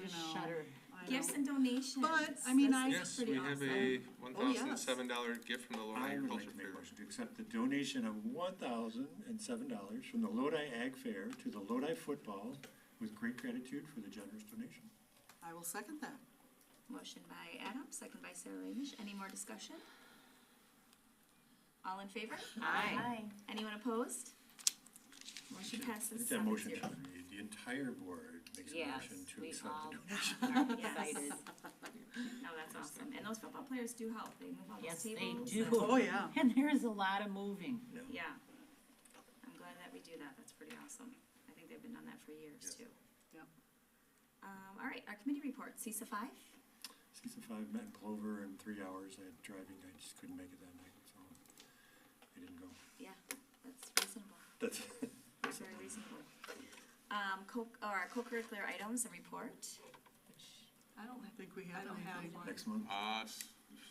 Just know. shudder. I know. Gifts and donations. But, I mean, I- Yes, pretty we have awesome. a Oh, yes. $1,007 gift from the Lodi I would like Agriculture to make a Fair. motion to accept the donation of $1,007 from the Lodi Ag Fair to the Lodi Football with great gratitude for the generous donation. I will second that. Motion by Adam, second by Sarah Lamish. Any more discussion? All in favor? Aye. Anyone opposed? Motion I passes think that 7-0. motion should read, the entire board makes a Yes, motion to we accept all the donation. are Yes. excited. No, that's awesome. And those football players do help. They move all Yes, those they tables. do. and- Oh, yeah. And there's a lot of moving. Yeah. I'm glad that we do that. That's pretty awesome. I think they've been doing that for years Yes. too. Yep. All right, our committee report, CISA 5. CISA 5 met in Clover in 3 hours. I had driving, I just couldn't make it that night, so I didn't go. Yeah, that's reasonable. That's, That's very reasonable. Co-curricular items, a report. I don't think we I have don't have anything. one. next month.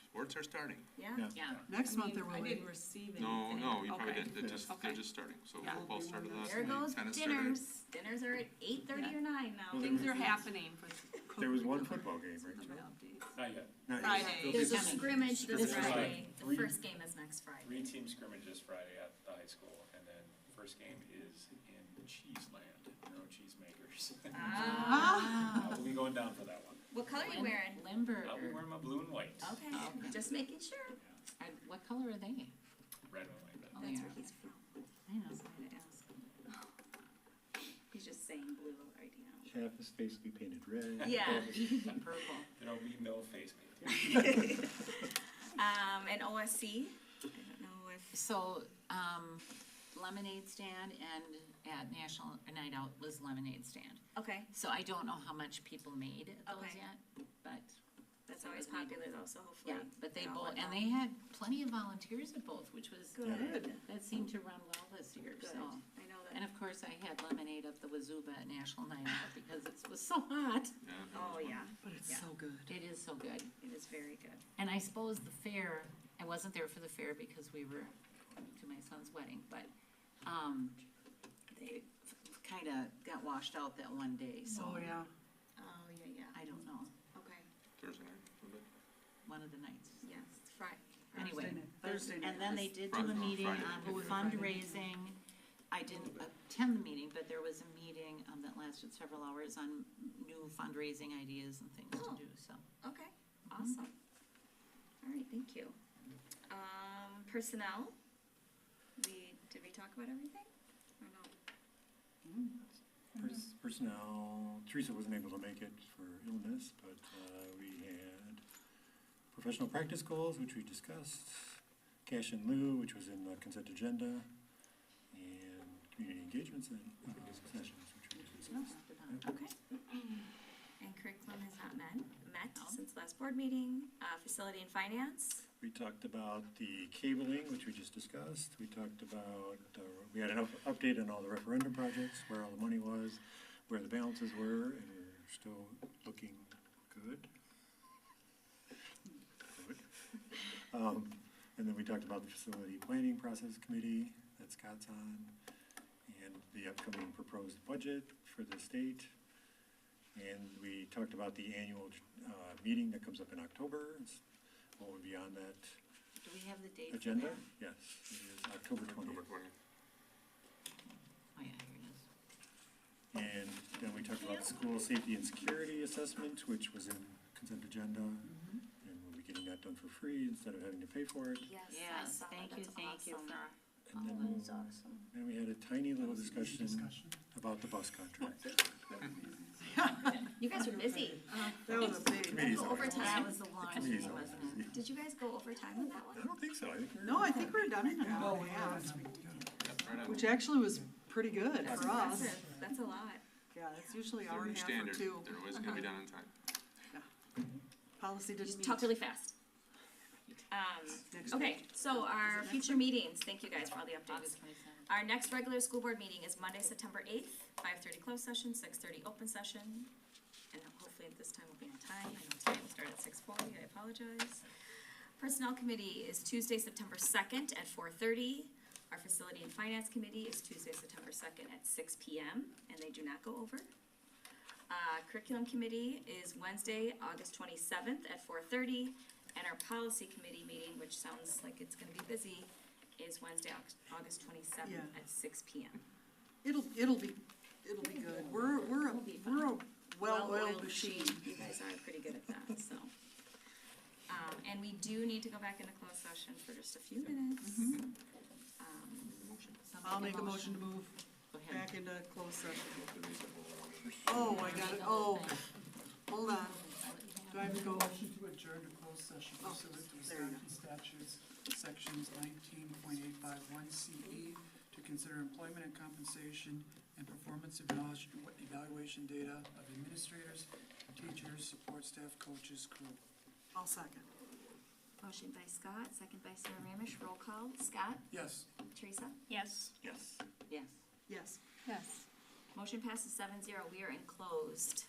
Sports are starting. Yeah? Yeah. Yeah. Next month there I will be. didn't receive anything. No, you probably Okay. didn't. They're Okay. just starting. So Yeah. football started last There week, goes tennis started. dinners. Dinners are at 8:30 or 9 now. Well, Things are happening for. There was one football game, right? Not yet. Not yet. Friday. There's a Coming. scrimmage this This Friday. Friday. The first game is next Friday. 3 team scrimmages Friday at the high school, and then first game is in Cheeseland. No cheesemakers. Ah. We'll be going down for that one. What color are you wearing? I'll be Limburger. wearing my blue and white. Okay, just making sure. What color are they? Red and white. Oh, That's they where are. he's from. I know, so I had to ask. He's just saying blue right now. Half his face will be painted red. Yeah. half his- Purple. There'll be no face painting. And OSC, I don't know if, So, lemonade stand and at National Night Out was lemonade stand. okay, So I don't know how much people made at those Okay. yet, but That's So always it would be- popular though, so hopefully. Yeah, but they it all both, went and well. they had plenty of volunteers at both, which was, Good. that seemed to run well this year, Good. so. I know And that. of course, I had lemonade up the Wazuba at National Night Out because it was so hot. Yeah, that Oh, was yeah. But it's Yeah. so good. It is so good. It is very good. And I suppose the fair, I wasn't there for the fair because we were going to my son's wedding, but, they kinda got washed out that one day, so. Oh, yeah. Oh, yeah, I don't know, Okay. Thursday night, a little bit. one of the nights. Yes, Friday. Anyway, Thursday night. and then they did do a Friday. meeting Friday. on fundraising. I didn't attend the meeting, but there was a meeting, that lasted several hours on new fundraising ideas and things Oh. to do, so. Okay, awesome. All right, thank you. Personnel, did we talk about everything? Or no? Personnel, Teresa wasn't able to make it for illness, but we had professional practice goals, which we discussed, cash in lieu, which was in the consent agenda, and community engagement sessions, which we just discussed. Okay. And curriculum has not met since last board meeting. Facility and finance. We talked about the cabling, which we just discussed. We talked about, we had an update on all the referendum projects, where all the money was, where the balances were, and we're still looking good. And then we talked about the facility planning process committee that Scott's on, and the upcoming proposed budget for the state. And we talked about the annual meeting that comes up in October. What would be on that Do we have the date for agenda? that? Yes, it is October 20th. October 20th. Oh, yeah, here it is. And then we talked about the school safety and security assessment, which was in consent agenda. And we'll be getting that done for free instead of having to pay for it. Yes, I Yes, saw thank that. you, That's thank you awesome. for, And Oh, then, that's awesome. then we had a tiny little discussion about the bus contract. You guys were busy. That was a big. Committee's Go always overtime. that was the launch, Committee's wasn't always it? busy. Did you guys go overtime on that I one? don't think so. I think we're. No, I think we're done in an hour and a half, Yep, right on. which actually was pretty good That's for us. impressive. That's a lot. Yeah, it's usually Their hour new and a half or standard, two. they're always gonna be done on time. Policy didn't Just meet. talk really fast. Next Okay, so our future meetings, thank you guys for all the updates. August 27th. Our next regular school board meeting is Monday, September 8th, 5:30 closed session, 6:30 open session. And hopefully at this time we'll be on time. I know today will start at 6:40, I apologize. Personnel committee is Tuesday, September 2nd at 4:30. Our facility and finance committee is Tuesday, September 2nd at 6 PM, and they do not go over. Curriculum committee is Wednesday, August 27th at 4:30. And our policy committee meeting, which sounds like it's gonna be busy, is Wednesday, August 27th Yeah. at 6 PM. It'll be good. We're a well-oiled machine. You guys are pretty good at that, so. And we do need to go back into closed session for just a few minutes. I'll make a motion to move Go ahead. back into closed session. Oh, I got it, hold on. Do I have to go? Motion to adjourn to closed session Oh, pursuant to there you go. Wisconsin statutes, sections 19.851 CE, to consider employment and compensation and performance evaluation data of administrators, teachers, support staff, coaches, crew. I'll second. Motion by Scott, second by Sarah Ramish, roll call. Scott? Yes. Teresa? Yes. Yes. Yes. Yes. Yes. Motion passes 7-0. We are in closed.